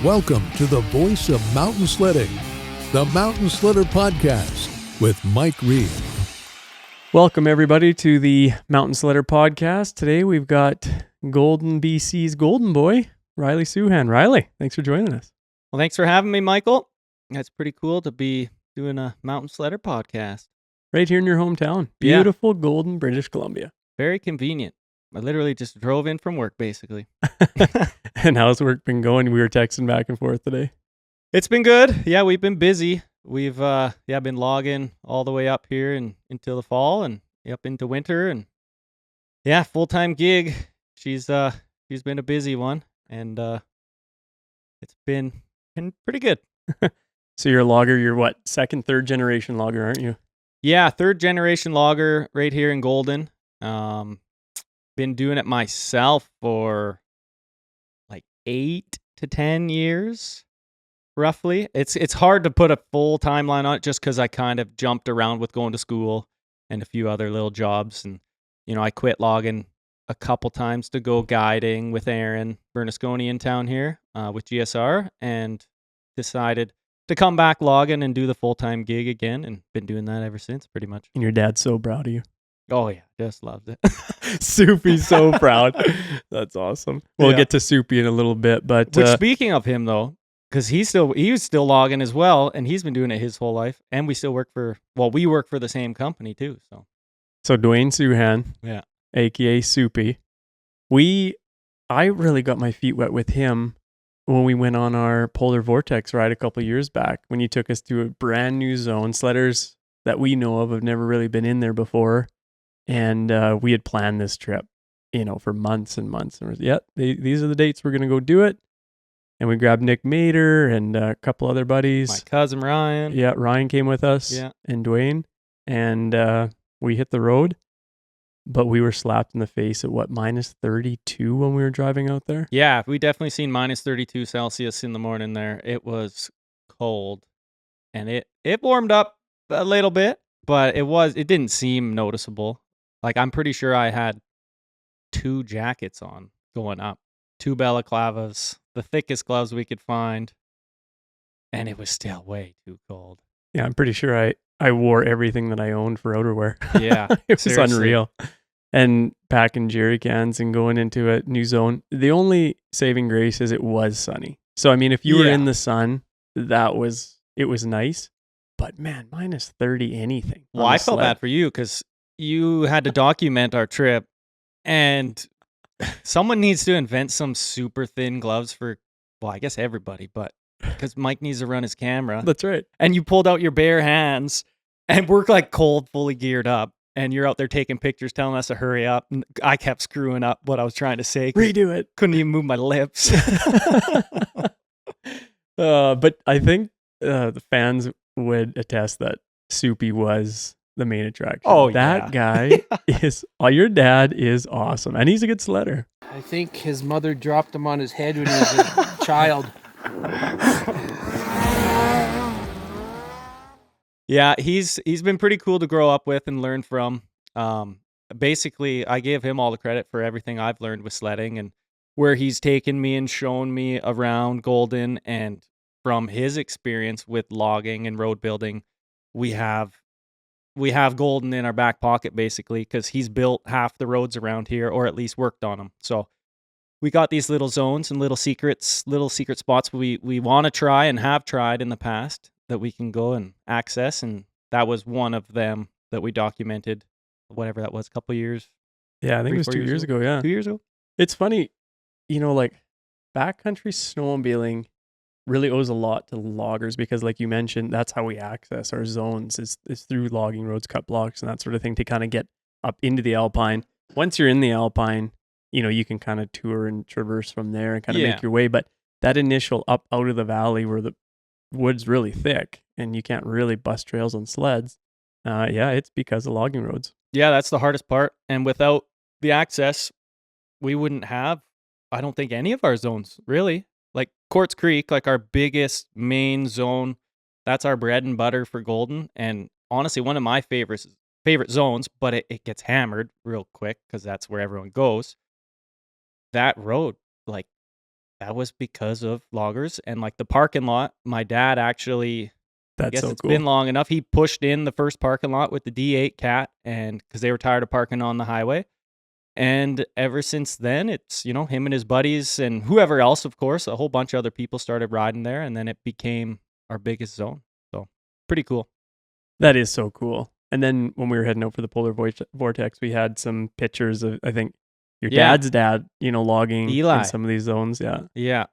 Welcome to the voice of mountain sledding, the Mountain Sledder Podcast with Mike Reeve. Welcome, everybody, to the Mountain Sledder Podcast. Today, we've got Golden BC's Golden Boy, Riley Suhan. Riley, thanks for joining us. Well, thanks for having me, Michael. It's pretty cool to be doing a Mountain Sledder podcast. Right here in your hometown. Beautiful Golden, British Columbia. Very convenient. I literally just drove in from work, basically. And how's work been going? We were texting back and forth today. It's been good. Yeah, we've been busy. We've been logging all the way up here and until the fall and up into winter. And yeah, full-time gig. She's been a busy one, and it's been pretty good. So you're a logger. You're what, second, third generation logger, aren't you? Yeah, third generation logger right here in Golden. Been doing it myself for like 8 to 10 years, roughly. It's hard to put a full timeline on it just because I kind of jumped around with going to school and a few other little jobs. And, I quit logging a couple times to go guiding with Aaron Bernasconi in town here with GSR, and decided to come back logging and do the full-time gig again, and been doing that ever since, pretty much. And your dad's so proud of you. Oh, yeah. Just loves it. Soupy's so proud. That's awesome. We'll get to Soupy in a little bit. But Which, speaking of him, though, because he was still logging as well, and he's been doing it his whole life. And we work for the same company, too. So Dwayne Suhan, yeah, a.k.a. Soupy. I really got my feet wet with him when we went on our Polar Vortex ride a couple of years back, when you took us to a brand new zone. Sledders that we know of have never really been in there before. And we had planned this trip, for months and months. And these are the dates we're going to go do it. And we grabbed Nick Mater and a couple other buddies. my cousin Ryan. Yeah, Ryan came with us. Yeah. And Dwayne. And we hit the road. But we were slapped in the face at minus 32 when we were driving out there? Yeah, we definitely seen minus 32 Celsius in the morning there. It was cold. And it warmed up a little bit, but it didn't seem noticeable. Like, I'm pretty sure I had 2 jackets on going up, 2 balaclavas, the thickest gloves we could find, and it was still way too cold. Yeah, I'm pretty sure I wore everything that I owned for outerwear. Yeah, it was seriously. Unreal. And packing jerry cans and going into a new zone. The only saving grace is it was sunny. So, I mean, if you were in the sun, it was nice. But man, minus 30 anything. Well, I felt bad for you because you had to document our trip, and someone needs to invent some super thin gloves for, well, I guess everybody, but because Mike needs to run his camera. That's right. And you pulled out your bare hands, and we're like cold, fully geared up, and you're out there taking pictures, telling us to hurry up. And I kept screwing up what I was trying to say. Redo it. Couldn't even move my lips. But I think the fans would attest that Soupy was the main attraction. Oh, that guy your dad is awesome, and he's a good sledder. I think his mother dropped him on his head when he was a child. Yeah, he's been pretty cool to grow up with and learn from. Basically, I give him all the credit for everything I've learned with sledding and where he's taken me and shown me around Golden. And from his experience with logging and road building, we have Golden in our back pocket, basically, because he's built half the roads around here, or at least worked on them. So we got these little zones and little secret spots we want to try and have tried in the past that we can go and access. And that was one of them that we documented, whatever that was, a couple years. Yeah, I think it was 2 years ago. Yeah. 2 years ago. It's funny, like backcountry snowmobiling really owes a lot to loggers because, like you mentioned, that's how we access our zones is through logging roads, cut blocks, and that sort of thing to kind of get up into the Alpine. Once you're in the Alpine, you can kind of tour and traverse from there and kind of make your way. But that initial up out of the valley where the wood's really thick and you can't really bust trails on sleds, it's because of logging roads. Yeah, that's the hardest part. And without the access, we wouldn't have, I don't think, any of our zones, really. Like Quartz Creek, like our biggest main zone, that's our bread and butter for Golden. And honestly, one of my favorite zones, but it gets hammered real quick because that's where everyone goes. That road, like that was because of loggers. And like the parking lot, my dad actually, I That's guess so it's cool. been long enough. He pushed in the first parking lot with the D8 Cat, and because they were tired of parking on the highway. And ever since then, it's, him and his buddies and whoever else, of course, a whole bunch of other people started riding there, and then it became our biggest zone. So pretty cool. That is so cool. And then when we were heading out for the polar vortex, we had some pictures of, I think, your Yeah. dad's dad, logging Eli. in some of these zones. Yeah. Yeah.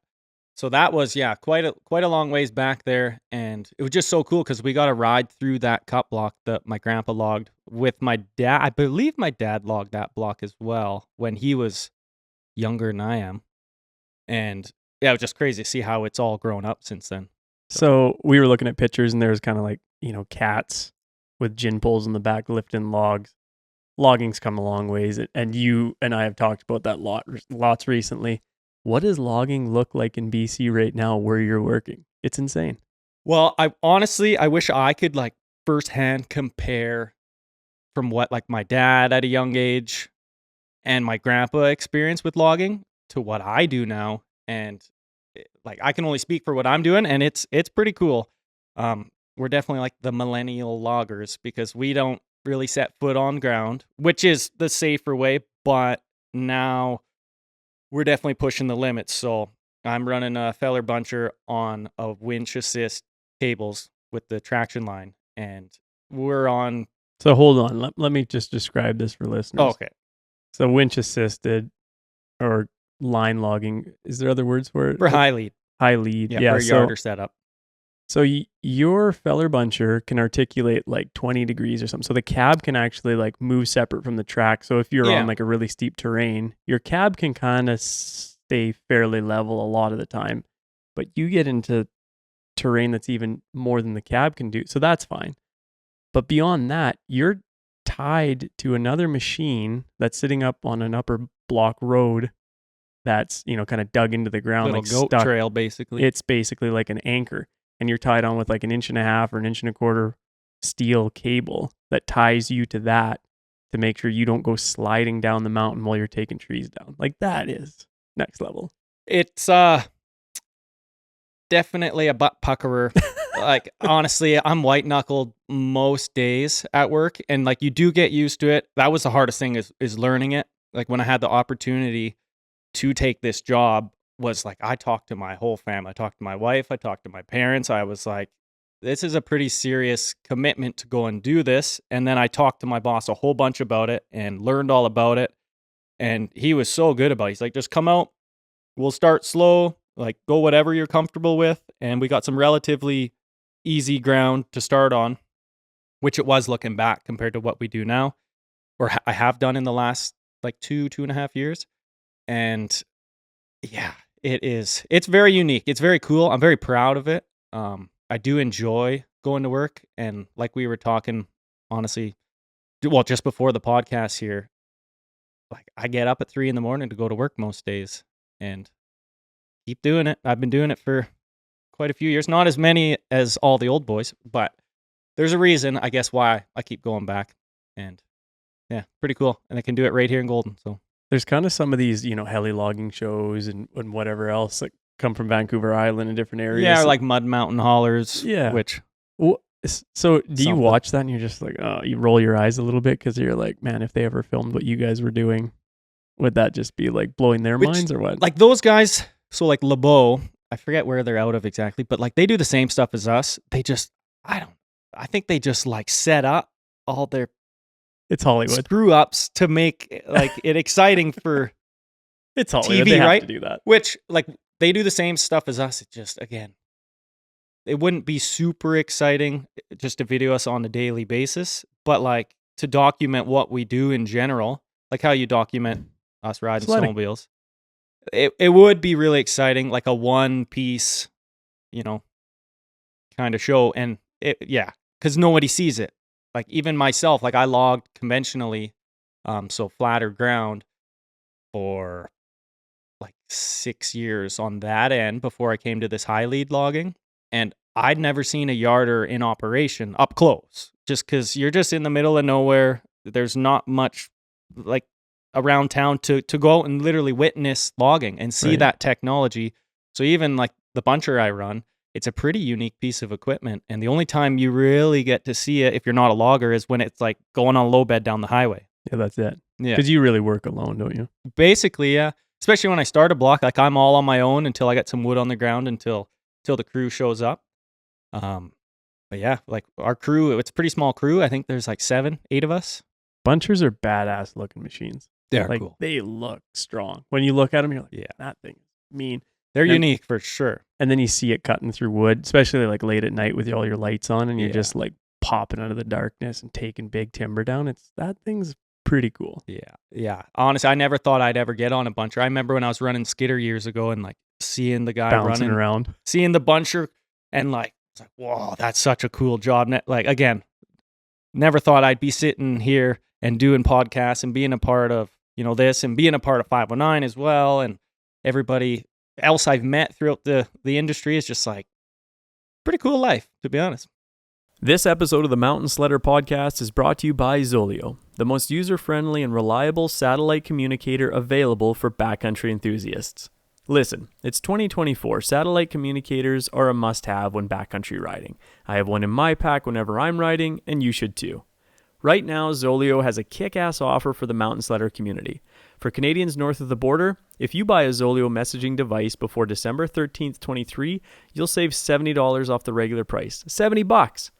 So that was, quite a long ways back there. And it was just so cool because we got to ride through that cut block that my grandpa logged with my dad. I believe my dad logged that block as well when he was younger than I am. And yeah, it was just crazy to see how it's all grown up since then. So we were looking at pictures, and there was kind of like, cats with gin poles in the back lifting logs. Logging's come a long ways, and you and I have talked about that lots recently. What does logging look like in BC right now where you're working? It's insane. Well, I wish I could like firsthand compare from what like my dad at a young age and my grandpa experienced with logging to what I do now. And like I can only speak for what I'm doing, and it's pretty cool. We're definitely like the millennial loggers because we don't really set foot on ground, which is the safer way, but now we're definitely pushing the limits. So I'm running a feller buncher on a winch assist cables with the traction line, and we're on. So hold on. Let me just describe this for listeners. Oh, okay. So winch assisted or line logging. Is there other words for it? For high lead. High lead. Yeah, for a yarder setup. So your feller buncher can articulate like 20 degrees or something. So the cab can actually like move separate from the track. So if you're on like a really steep terrain, your cab can kind of stay fairly level a lot of the time. But you get into terrain that's even more than the cab can do. So that's fine. But beyond that, you're tied to another machine that's sitting up on an upper block road that's, kind of dug into the ground. Little like goat stuck. trail, basically. It's basically like an anchor. And you're tied on with like 1.5 inches or 1.25 inches steel cable that ties you to that to make sure you don't go sliding down the mountain while you're taking trees down. Like that is next level. It's definitely a butt puckerer. Like honestly, I'm white knuckled most days at work, and like you do get used to it. That was the hardest thing is learning it. Like when I had the opportunity to take this job, was like I talked to my whole family. I talked to my wife. I talked to my parents. I was like, this is a pretty serious commitment to go and do this. And then I talked to my boss a whole bunch about it and learned all about it. And he was so good about it. He's like, just come out. We'll start slow. Like go whatever you're comfortable with. And we got some relatively easy ground to start on, which it was looking back compared to what we do now, or I have done in the last like 2.5 years. And yeah, it's very unique. It's very cool. I'm very proud of it. I do enjoy going to work. And like we were talking, honestly, well, just before the podcast here, like I get up at 3 a.m. to go to work most days and keep doing it. I've been doing it for quite a few years, not as many as all the old boys, but there's a reason, I guess, why I keep going back. And yeah, pretty cool. And I can do it right here in Golden. So there's kind of some of these, heli logging shows and whatever else that come from Vancouver Island and different areas. Yeah, or like Mud Mountain Haulers. Yeah. Which. So do you watch that and you're just like, oh, you roll your eyes a little bit because you're like, man, if they ever filmed what you guys were doing, would that just be like blowing their minds or what? Like those guys, so like LeBeau, I forget where they're out of exactly, but like they do the same stuff as us. They just, I think they just like set up all their it's Hollywood screw ups to make like it exciting for it's Hollywood. TV, they have right? to do that. Which like they do the same stuff as us. It just, again, it wouldn't be super exciting just to video us on a daily basis, but like to document what we do in general, like how you document us riding Sledding. snowmobiles. It would be really exciting, like a one piece, kind of show. And because nobody sees it. Like even myself, like I logged conventionally, so flatter ground for like 6 years on that end before I came to this high lead logging. And I'd never seen a yarder in operation up close, just because you're just in the middle of nowhere. There's not much, like around town to go out and literally witness logging and see Right. that technology. So even like the buncher I run, it's a pretty unique piece of equipment. And the only time you really get to see it if you're not a logger is when it's like going on a low bed down the highway. Yeah, that's it. Yeah. Because you really work alone, don't you? Basically, yeah. Especially when I start a block, like I'm all on my own until I get some wood on the ground until the crew shows up. But yeah, like our crew, it's a pretty small crew. I think there's like 7, 8 of us. Bunchers are badass looking machines. They're Like cool. they look strong. When you look at them, you're like, Yeah. that thing is mean. They're And- unique for sure. And then you see it cutting through wood, especially like late at night with all your lights on, and you're Yeah. just like popping out of the darkness and taking big timber down. That thing's pretty cool. Yeah. Yeah. Honestly, I never thought I'd ever get on a buncher. I remember when I was running skidder years ago and like seeing the guy Bouncing running, around. seeing the buncher and like, it's like, whoa, that's such a cool job. Like, again, never thought I'd be sitting here and doing podcasts and being a part of, this and being a part of 509 as well. And everybody else I've met throughout the industry is just like pretty cool life, to be honest. This episode of the Mountain Sledder Podcast is brought to you by ZOLEO, the most user-friendly and reliable satellite communicator available for backcountry enthusiasts. Listen, it's 2024. Satellite communicators are a must-have when backcountry riding. I have one in my pack whenever I'm riding, and you should too. Right now, ZOLEO has a kick-ass offer for the Mountain Sledder community. For Canadians north of the border, if you buy a ZOLEO messaging device before December 13th, 23, you'll save $70 off the regular price. $70!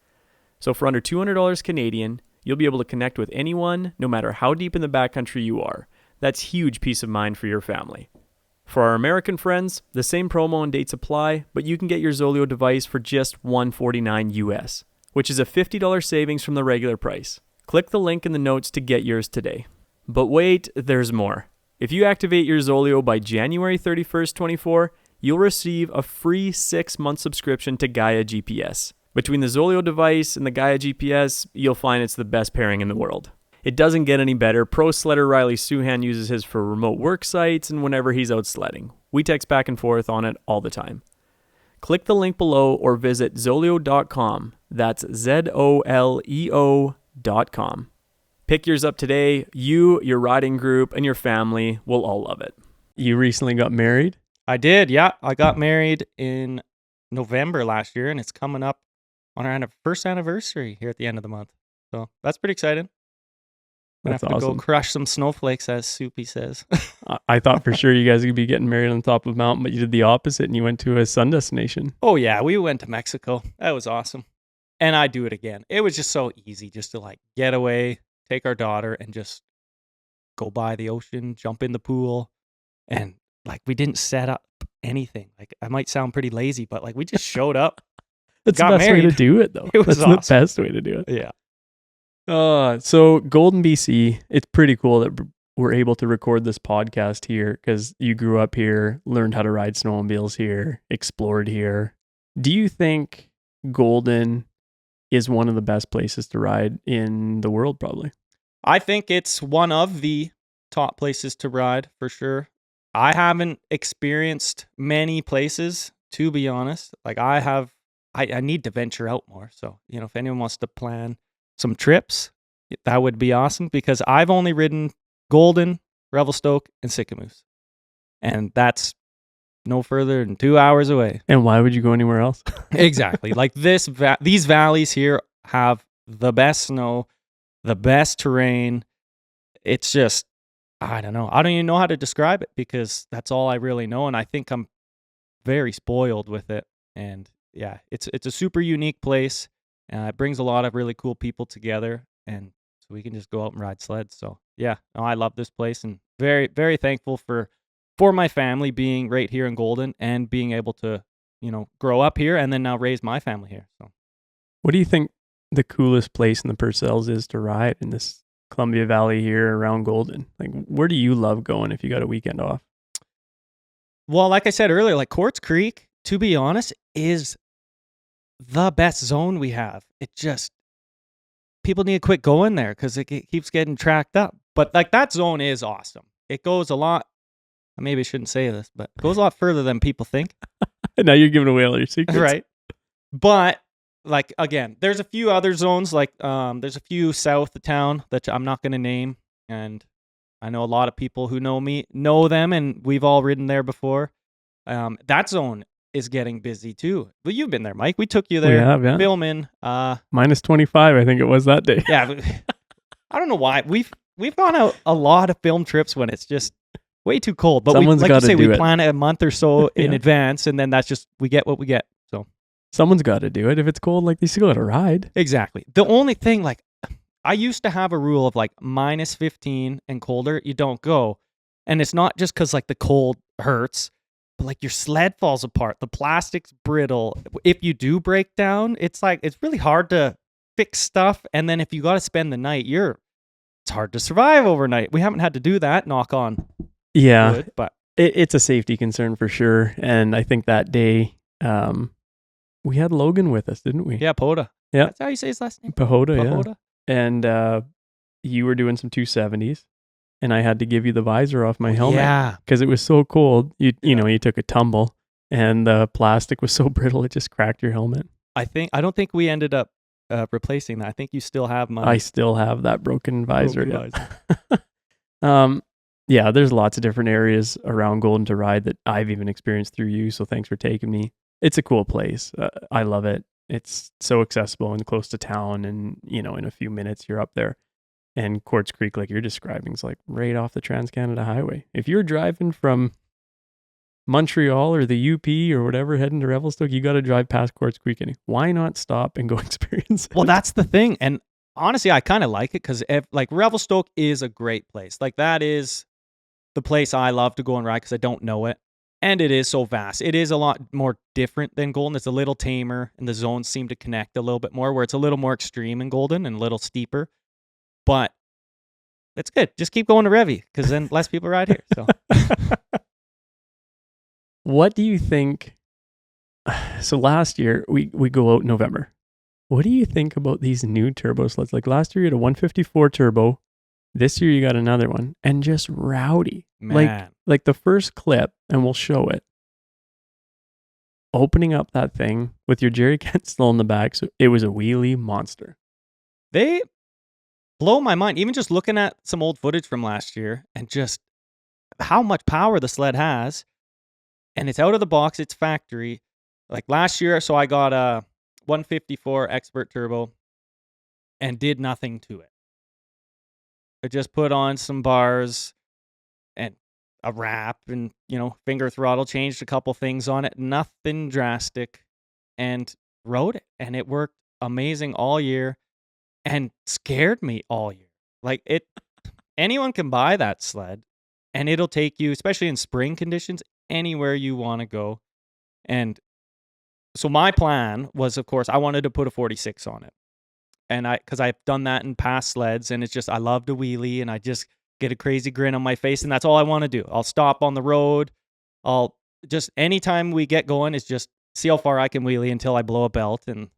So for under $200 Canadian, you'll be able to connect with anyone, no matter how deep in the backcountry you are. That's huge peace of mind for your family. For our American friends, the same promo and dates apply, but you can get your ZOLEO device for just $149 US, which is a $50 savings from the regular price. Click the link in the notes to get yours today. But wait, there's more. If you activate your ZOLEO by January 31st, 24, you'll receive a free 6-month subscription to Gaia GPS. Between the ZOLEO device and the Gaia GPS, you'll find it's the best pairing in the world. It doesn't get any better. Pro sledder Riley Suhan uses his for remote work sites and whenever he's out sledding. We text back and forth on it all the time. Click the link below or visit zoleo.com. That's ZOLEO.com. Pick yours up today. You, your riding group, and your family will all love it. You recently got married? I did, yeah. I got married in November last year, and it's coming up on our first anniversary here at the end of the month. So that's pretty exciting. Gonna That's have to awesome. go crush some snowflakes, as Soupy says. I thought for sure you guys would be getting married on the top of a mountain, but you did the opposite and you went to a sun destination. Oh yeah, we went to Mexico. That was awesome. And I'd do it again. It was just so easy just to like get away, take our daughter and just go by the ocean, jump in the pool. And like we didn't set up anything. Like I might sound pretty lazy, but like we just showed up. That's Got the best way married. to do it, though. It was That's awesome. the best way to do it. Yeah. So Golden, BC, it's pretty cool that we're able to record this podcast here because you grew up here, learned how to ride snowmobiles here, explored here. Do you think Golden is one of the best places to ride in the world, probably? I think it's one of the top places to ride for sure. I haven't experienced many places, to be honest. Like I need to venture out more. So, if anyone wants to plan some trips, that would be awesome because I've only ridden Golden, Rebelstoke, and Sycamoose. And that's no further than 2 hours away. And why would you go anywhere else? Exactly. Like these valleys here have the best snow, the best terrain. It's just, I don't know. I don't even know how to describe it because that's all I really know. And I think I'm very spoiled with it. And yeah, it's a super unique place. It brings a lot of really cool people together. And so we can just go out and ride sleds. So yeah, no, I love this place and very, very thankful for my family being right here in Golden and being able to, grow up here and then now raise my family here. So What do you think the coolest place in the Purcells is to ride in this Columbia Valley here around Golden? Like, where do you love going if you got a weekend off? well, like I said earlier, like Quartz Creek, to be honest, is the best zone we have. It just, people need to quit going there because it keeps getting tracked up. But like that zone is awesome. It goes a lot, maybe I shouldn't say this, but it goes a lot further than people think. Now you're giving away all your secrets. Right. But like, again, there's a few other zones, like there's a few south of town that I'm not going to name. And I know a lot of people who know me know them, and we've all ridden there before. That zone is getting busy too. Well, you've been there, Mike. We took you there have, filming. Minus 25, I think it was that day. Yeah, I don't know why we've gone out a lot of film trips when it's just way too cold. But Someone's like you gotta say, do we it. plan it a month or so in Yeah. advance, and then that's just we get what we get. So Someone's got to do it. If it's cold, like, they still got to ride. exactly. The only thing, like, I used to have a rule of like minus 15 and colder, you don't go. And it's not just because like the cold hurts, but like your sled falls apart. The plastic's brittle. If you do break down, it's like it's really hard to fix stuff. And then if you got to spend the night, it's hard to survive overnight. We haven't had to do that, knock on Yeah. wood, but It's a safety concern for sure. And I think that day, we had Logan with us, didn't we? yeah, Poda. Yeah. That's how you say his last name. Pahoda, yeah. Pahoda. And you were doing some 270s, and I had to give you the visor off my helmet Yeah. because it was so cold. You know, you took a tumble, and the plastic was so brittle it just cracked your helmet. I don't think we ended up replacing that. I think you still have mine. I still have that broken visor. Broken Yeah. Yeah, there's lots of different areas around Golden to ride that I've even experienced through you. So thanks for taking me. It's a cool place. I love it. It's so accessible and close to town, and in a few minutes you're up there. And Quartz Creek, like you're describing, is like right off the Trans-Canada Highway. If you're driving from Montreal or the UP or whatever heading to Rebelstoke, you got to drive past Quartz Creek. And why not stop and go experience it? Well, that's the thing. And honestly, I kind of like it because like Revelstoke is a great place. Like that is the place I love to go and ride because I don't know it. And it is so vast. It is a lot more different than Golden. It's a little tamer, and the zones seem to connect a little bit more, where it's a little more extreme in Golden and a little steeper. But it's good. Just keep going to Revy because then less people ride here. So What do you think? So last year we go out in November. What do you think about these new turbo sleds? Like last year you had a 154 turbo. This year you got another one, and just rowdy. man, Like the first clip, and we'll show it. Opening up that thing with your jerry can still in the back, so it was a wheelie monster. they blow my mind. Even just looking at some old footage from last year and just how much power the sled has. And it's out of the box. It's factory. Like last year, so I got a 154 Expert Turbo and did nothing to it. I just put on some bars and a wrap and, finger throttle, changed a couple things on it. Nothing drastic. And rode it. And it worked amazing all year and scared me all year. Like anyone can buy that sled and it'll take you, especially in spring conditions, anywhere you want to go. And so my plan was, of course, I wanted to put a 46 on it. And because I've done that in past sleds, and it's just, I love to wheelie and I just get a crazy grin on my face. And that's all I want to do. I'll stop on the road. I'll just, anytime we get going, is just see how far I can wheelie until I blow a belt. And,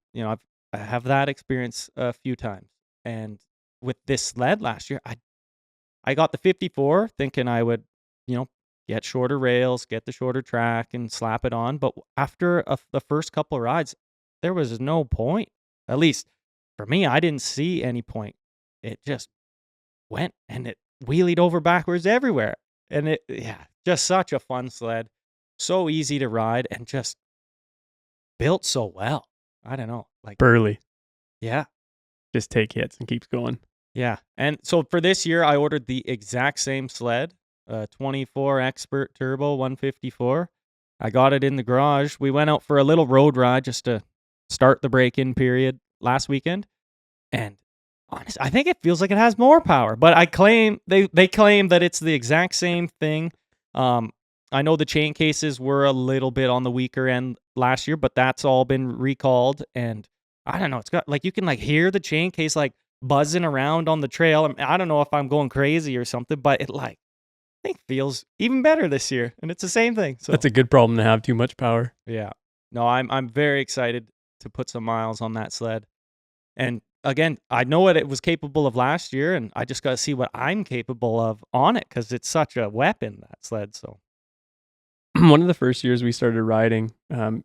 I have that experience a few times. And with this sled last year, I got the 54 thinking I would, get shorter rails, get the shorter track and slap it on. But after the first couple of rides, there was no point. At least for me, I didn't see any point. It just went and it wheelied over backwards everywhere. And just such a fun sled. So easy to ride and just built so well. I don't know. Like Burly. Yeah. Just take hits and keeps going. Yeah. And so for this year, I ordered the exact same sled, 24 Expert Turbo 154. I got it in the garage. We went out for a little road ride just to start the break-in period last weekend. And honestly, I think it feels like it has more power, but I claim they claim that it's the exact same thing. I know the chain cases were a little bit on the weaker end last year, but that's all been recalled. And I don't know, it's got like, you can like hear the chain case like buzzing around on the trail. I don't know if I'm going crazy or something, but it like, I think feels even better this year. And it's the same thing. So That's a good problem to have, too much power. yeah, no, I'm very excited to put some miles on that sled. And again, I know what it was capable of last year, and I just got to see what I'm capable of on it because it's such a weapon, that sled. So One of the first years we started riding,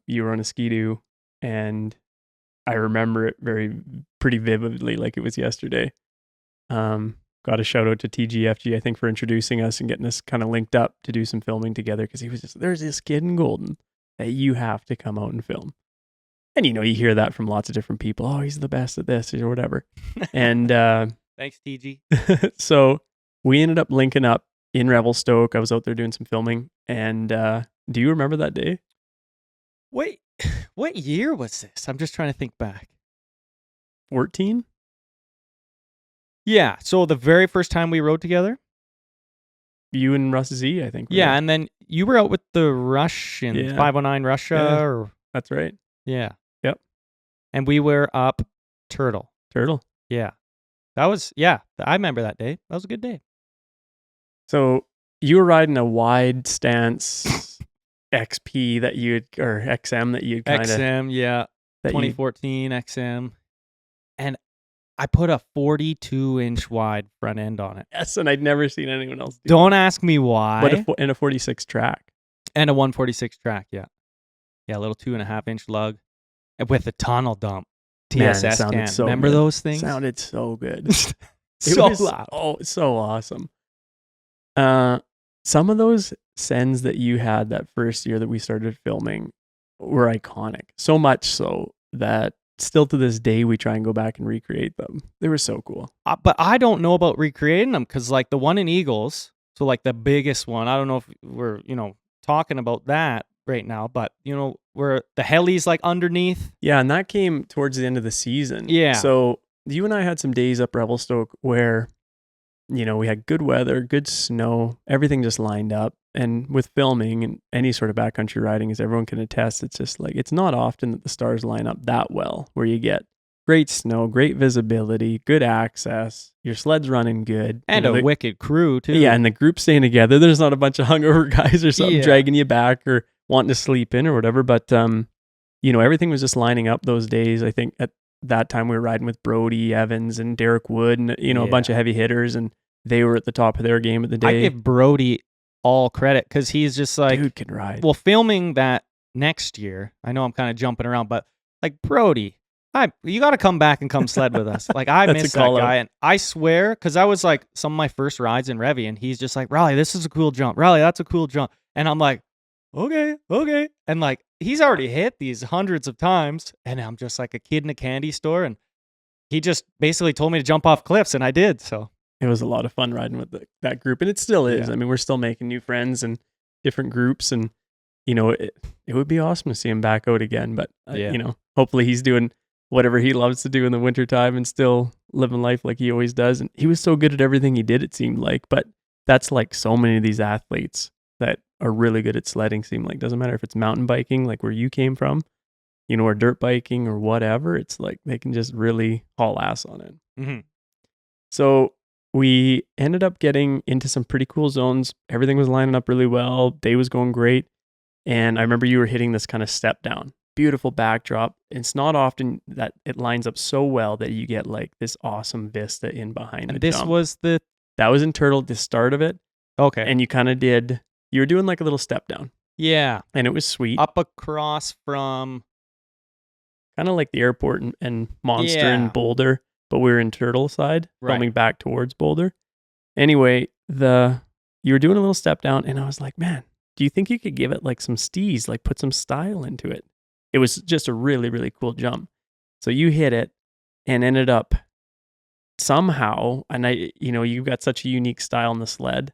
you were on a Ski-Doo, and I remember it pretty vividly, like it was yesterday. got a shout out to TGFG, I think, for introducing us and getting us kind of linked up to do some filming together, because he was just, there's this kid in Golden that you have to come out and film. And, you hear that from lots of different people. Oh, he's the best at this or whatever. And Thanks, TG. so we ended up linking up in Rebelstoke. I was out there doing some filming. And do you remember that day? Wait, what year was this? I'm just trying to think back. 14? Yeah, so the very first time we rode together? You and Russ Z, I think. Yeah, and then you were out with the Russians, Yeah. 509 Russia. Yeah. Or, That's right. yeah. Yep. And we were up Turtle. Yeah. That was, I remember that day. That was a good day. So you were riding a wide stance XP that you or XM that you kind of XM, yeah. 2014 XM. And I put a 42-inch wide front end on it. Yes, and I'd never seen anyone else do Don't ask me why. But and a 46 track. And a 146 track, yeah. Yeah, a little 2.5-inch lug. And with a tunnel dump. Man, it TSS sounded can. so Remember good. those things? Sounded so good. So was, loud. Oh, so awesome. Some of those sends that you had that first year that we started filming were iconic. So much so that still to this day we try and go back and recreate them. They were so cool. But I don't know about recreating them, because like the one in Eagles, so like the biggest one, I don't know if we're, talking about that right now, but where the heli's like underneath. Yeah, and that came towards the end of the season. Yeah. So you and I had some days up Rebelstoke where, we had good weather, good snow, everything just lined up. And with filming and any sort of backcountry riding, as everyone can attest, it's just like, it's not often that the stars line up that well, where you get great snow, great visibility, good access, your sled's running good. And a wicked crew too. Yeah, and the group staying together. There's not a bunch of hungover guys or something dragging you back or wanting to sleep in or whatever. But, everything was just lining up those days. I think at that time we were riding with Brody Evans and Derek Wood and, a bunch of heavy hitters, and they were at the top of their game of the day. I give Brody all credit, because he's just like, dude can ride. Well, filming that next year, I know I'm kind of jumping around, but like Brody, you got to come back and come sled with us. Like I miss that guy. And I swear, because I was like some of my first rides in Revy, and he's just like, Riley, this is a cool jump. Riley, that's a cool jump. And I'm like, okay. And like, he's already hit these hundreds of times, and I'm just like a kid in a candy store. And he just basically told me to jump off cliffs, and I did. So it was a lot of fun riding with that group, and it still is. Yeah. I mean, we're still making new friends and different groups, and it would be awesome to see him back out again. But hopefully he's doing whatever he loves to do in the wintertime and still living life like he always does. And he was so good at everything he did, it seemed like. But that's like so many of these athletes that are really good at sledding. Seem like, doesn't matter if it's mountain biking, like where you came from, or dirt biking or whatever. It's like they can just really haul ass on it. Mm-hmm. So we ended up getting into some pretty cool zones. Everything was lining up really well. Day was going great. And I remember you were hitting this kind of step down. Beautiful backdrop. It's not often that it lines up so well that you get like this awesome vista in behind. And this jump. that was in Turtle, the start of it. Okay. And you were doing like a little step down. Yeah. And it was sweet. Up across from kind of like the airport and Monster and Boulder, but we were in Turtle side, coming back towards Boulder. Anyway, you were doing a little step down, and I was like, man, do you think you could give it like some steez, like put some style into it? It was just a really, really cool jump. So you hit it and ended up somehow, and you've got such a unique style in the sled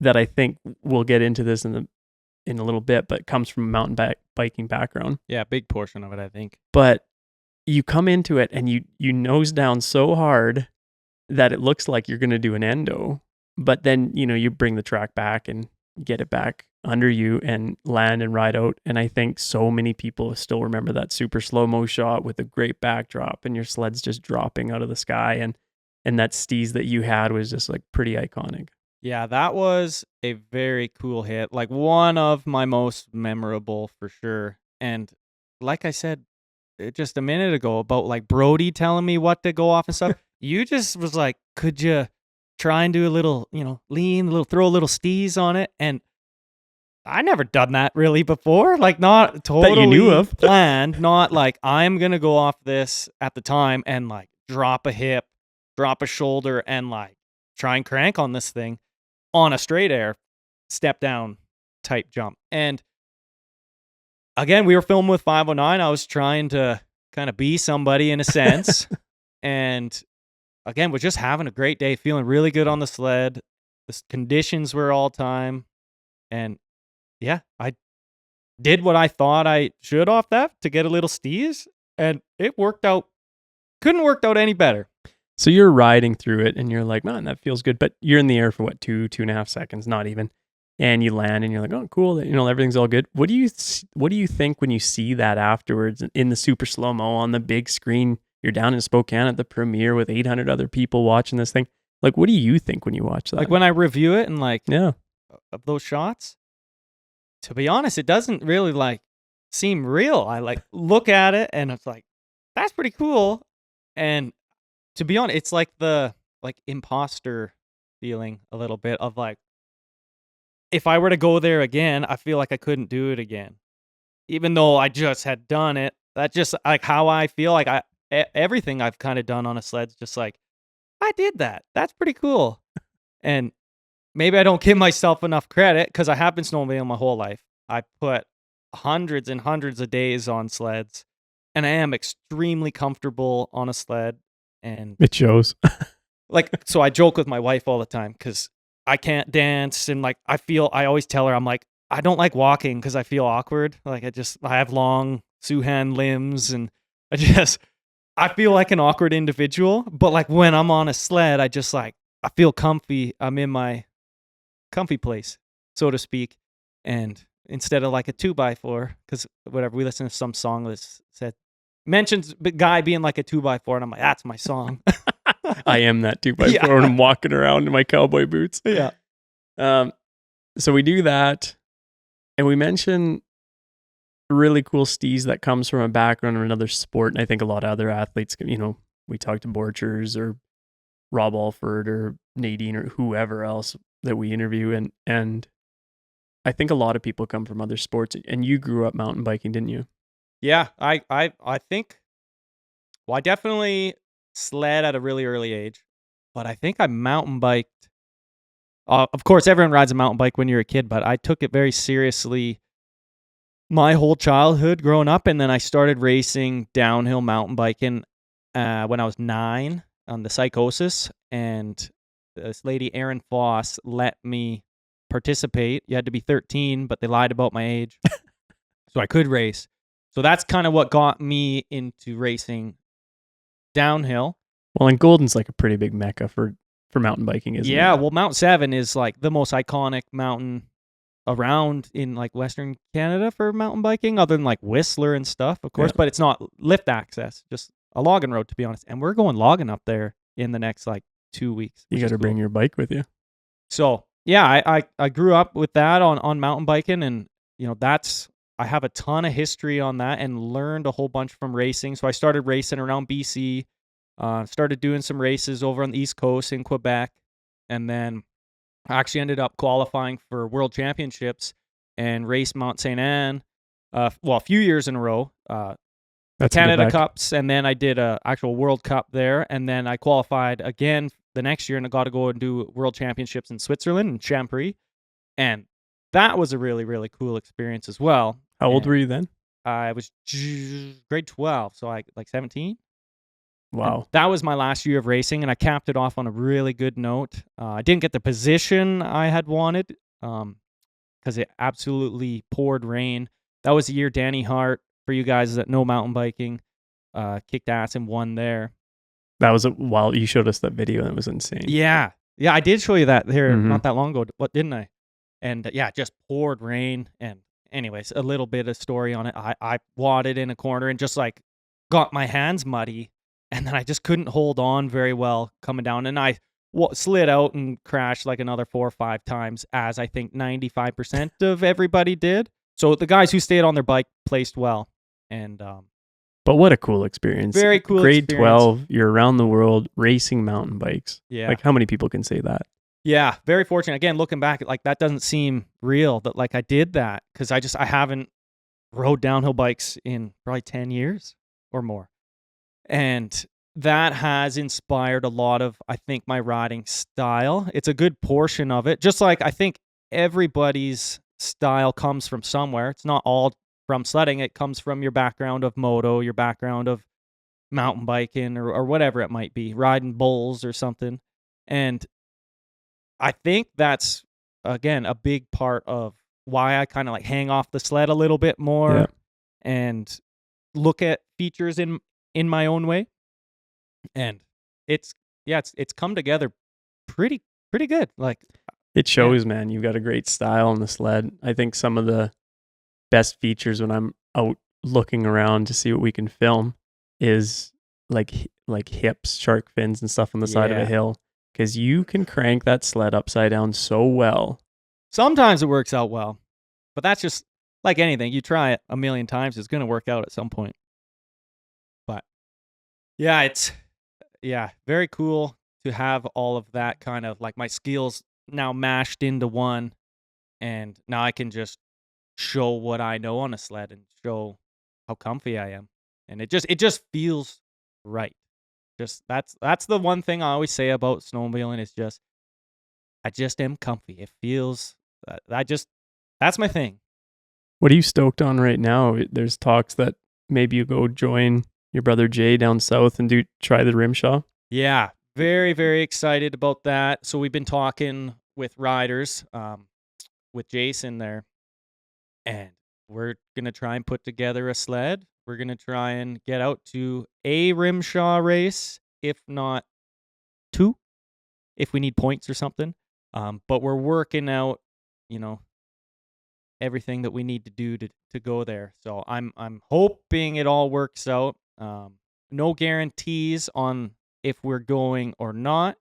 that I think we'll get into this in a little bit, but it comes from a mountain biking background. Yeah, big portion of it, I think. But you come into it and you nose down so hard that it looks like you're going to do an endo, but then, you bring the track back and get it back under you and land and ride out. And I think so many people still remember that super slow-mo shot with a great backdrop and your sled's just dropping out of the sky. And that steez that you had was just like pretty iconic. Yeah, that was a very cool hit. Like one of my most memorable for sure. And like I said just a minute ago about like Brody telling me what to go off and stuff, you just was like, could you try and do a little, throw a little steez on it? And I never done that really before. Like not totally that you knew of. planned, not like I'm going to go off this at the time and like drop a hip, drop a shoulder and like try and crank on this thing on a straight air step down type jump. And again, we were filming with 509. I was trying to kind of be somebody in a sense. And again, we're just having a great day, feeling really good on the sled. The conditions were all time. And yeah, I did what I thought I should off that to get a little steez. And it worked out. Couldn't worked out any better. So you're riding through it and you're like, man, that feels good. But you're in the air for what, 2.5 seconds, not even. And you land and you're like, oh, cool. You know, everything's all good. What do you think when you see that afterwards in the super slow-mo on the big screen? You're down in Spokane at the premiere with 800 other people watching this thing. Like, what do you think when you watch that? Like when I review it and like, yeah, of those shots, to be honest, it doesn't really like seem real. I like look at it and it's like, that's pretty cool. And to be honest, it's like the like imposter feeling a little bit of like, if I were to go there again, I feel like I couldn't do it again. Even though I just had done it, that's just like how I feel. Like everything I've kind of done on a sled's just like, I did that. That's pretty cool. And maybe I don't give myself enough credit because I have been snowmobiling my whole life. I put hundreds and hundreds of days on sleds, and I am extremely comfortable on a sled. And it shows. Like, so I joke with my wife all the time because I can't dance. And like, I always tell her, I'm like, I don't like walking because I feel awkward. Like I have long Suhan limbs and I feel like an awkward individual. But like when I'm on a sled, I feel comfy. I'm in my comfy place, so to speak. And instead of like a 2x4, because whatever, we listen to some song that mentions the guy being like a 2x4, and I'm like, that's my song. I am that 2x4 when I'm walking around in my cowboy boots. Yeah. So we do that, and we mention really cool steez that comes from a background of another sport. And I think a lot of other athletes, you know, we talked to Borchers or Rob Alford or Nadine or whoever else that we interview. And I think a lot of people come from other sports, and you grew up mountain biking, didn't you? Yeah, I think, well, I definitely sled at a really early age, but I think I mountain biked. Of course, everyone rides a mountain bike when you're a kid, but I took it very seriously my whole childhood growing up, and then I started racing downhill mountain biking when I was 9 on the Psychosis, and this lady, Erin Foss, let me participate. You had to be 13, but they lied about my age, so I could race. So that's kind of what got me into racing downhill. Well, and Golden's like a pretty big mecca for mountain biking, isn't it? Yeah, well, Mount 7 is like the most iconic mountain around in like Western Canada for mountain biking, other than like Whistler and stuff, of course, but it's not lift access, just a logging road, to be honest. And we're going logging up there in the next like 2 weeks. You got to bring your bike with you. So yeah, I grew up with that on mountain biking, and you know, I have a ton of history on that and learned a whole bunch from racing. So I started racing around BC, started doing some races over on the East Coast in Quebec, and then I actually ended up qualifying for World Championships and raced Mount St. Anne, a few years in a row. Canada Cups, and then I did a actual World Cup there, and then I qualified again the next year, and I got to go and do World Championships in Switzerland, in Champris, and that was a really, really cool experience as well. How old were you then? I was grade 12, so I like 17. Wow. And that was my last year of racing, and I capped it off on a really good note. I didn't get the position I had wanted because it absolutely poured rain. That was the year Danny Hart, for you guys that know mountain biking, kicked ass and won there. That was while you showed us that video, and it was insane. Yeah, I did show you that here not that long ago. What, didn't I? And yeah, just poured rain. And anyways, a little bit of story on it. I wadded in a corner and just like got my hands muddy, and then I just couldn't hold on very well coming down, and I slid out and crashed like another 4 or 5 times, as I think 95% of everybody did. So the guys who stayed on their bike placed well. And but what a cool experience. Very cool Grade experience. 12, you're around the world racing mountain bikes. Yeah. Like, how many people can say that? Yeah, very fortunate. Again, looking back, like that doesn't seem real that like I did that, because I haven't rode downhill bikes in probably 10 years or more. And that has inspired a lot of, I think, my riding style. It's a good portion of it. Just like I think everybody's style comes from somewhere. It's not all from sledding. It comes from your background of moto, your background of mountain biking or whatever it might be, riding bulls or something. And I think that's, again, a big part of why I kind of like hang off the sled a little bit more and look at features in my own way. And it's come together pretty good. Like, it shows, man. You've got a great style on the sled. I think some of the best features when I'm out looking around to see what we can film is like hips, shark fins, and stuff on the side of a hill, because you can crank that sled upside down so well. Sometimes it works out well, but that's just like anything. You try it a million times, it's going to work out at some point. But yeah, it's very cool to have all of that kind of like my skills now mashed into one, and now I can just show what I know on a sled and show how comfy I am, and it just feels right. Just that's the one thing I always say about snowmobiling is just I just am comfy. It feels that's my thing. What are you stoked on right now? There's talks that maybe you go join your brother Jay down south and try the Rimshaw. Yeah, very, very excited about that. So we've been talking with riders, with Jason there, and we're going to try and put together a sled. We're going to try and get out to a Rimshaw race, if not 2, if we need points or something. But we're working out, everything that we need to do to go there. So I'm hoping it all works out. No guarantees on if we're going or not,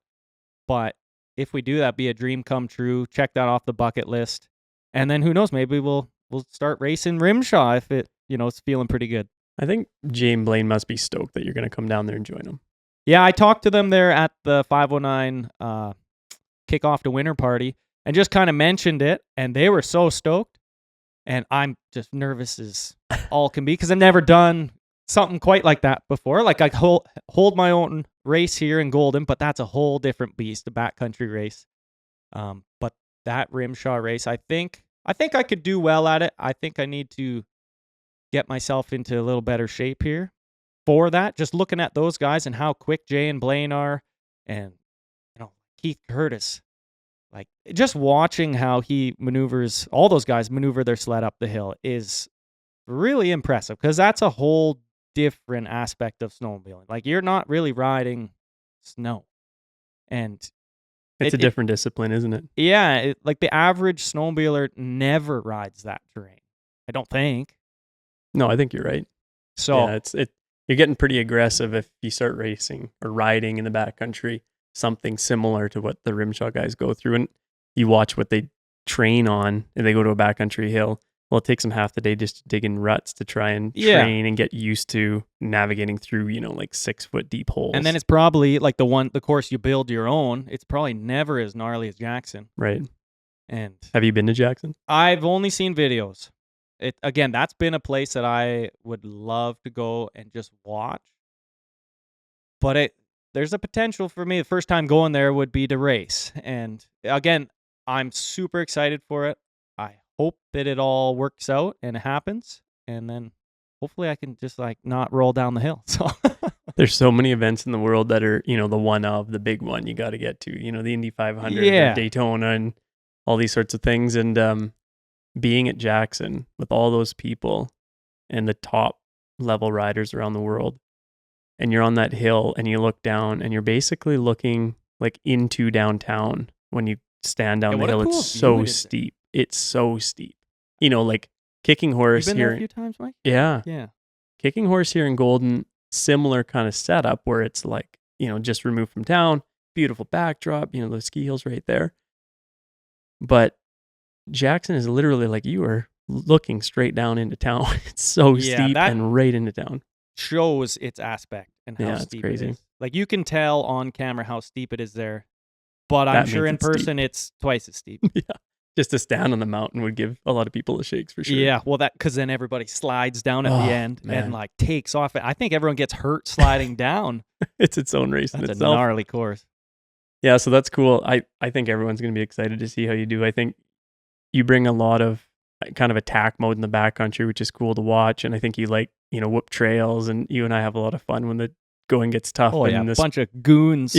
but if we do, that'd be a dream come true. Check that off the bucket list, and then who knows? Maybe we'll start racing Rimshaw if it's feeling pretty good. I think Jay and Blaine must be stoked that you're going to come down there and join them. Yeah, I talked to them there at the 509 kickoff to winter party and just kind of mentioned it, and they were so stoked. And I'm just nervous as all can be because I've never done something quite like that before. Like I hold my own race here in Golden, but that's a whole different beast, a backcountry race. But that Rimshaw race, I think I could do well at it. I think I need to get myself into a little better shape here for that. Just looking at those guys and how quick Jay and Blaine are, and Keith Curtis. Like, just watching how he maneuvers, all those guys maneuver their sled up the hill is really impressive because that's a whole different aspect of snowmobiling. Like, you're not really riding snow. And it's a different discipline, isn't it? Yeah. Like, the average snowmobiler never rides that terrain. I don't think. No, I think you're right. So yeah, you're getting pretty aggressive if you start racing or riding in the backcountry. Something similar to what the Rimshaw guys go through, and you watch what they train on, and they go to a backcountry hill. Well, it takes them half the day just to dig in ruts to try and train and get used to navigating through, like 6 foot deep holes. And then it's probably like the course you build your own. It's probably never as gnarly as Jackson. Right. And have you been to Jackson? I've only seen videos. Again, that's been a place that I would love to go and just watch. But there's a potential for me. The first time going there would be to race. And again, I'm super excited for it. I hope that it all works out and it happens. And then hopefully I can just not roll down the hill. So there's so many events in the world that are, the big one you got to get to, the Indy 500, Daytona, and all these sorts of things. And being at Jackson with all those people and the top level riders around the world, and you're on that hill and you look down and you're basically looking into downtown when you stand down the hill. It's so steep. It's so steep. Kicking Horse here. You've been here. there a few times, Mike? Yeah. Yeah. Kicking Horse here in Golden, similar kind of setup where it's just removed from town, beautiful backdrop, the ski hills right there. But Jackson is literally like you are looking straight down into town. It's so steep and right into town. Shows its aspect and how steep it is. Like, you can tell on camera how steep it is there, but I'm sure in person it's twice as steep. Yeah. just to stand on the mountain would give a lot of people the shakes for sure. Yeah, well, because then everybody slides down at the end man. and like takes off. I think everyone gets hurt sliding down. It's its own race in That's a itself. gnarly course. Yeah, so that's cool. I think everyone's going to be excited to see how you do. I think you bring a lot of kind of attack mode in the backcountry, which is cool to watch. And I think you like, whoop trails, and you and I have a lot of fun when the going gets tough. Oh, yeah, a bunch of goons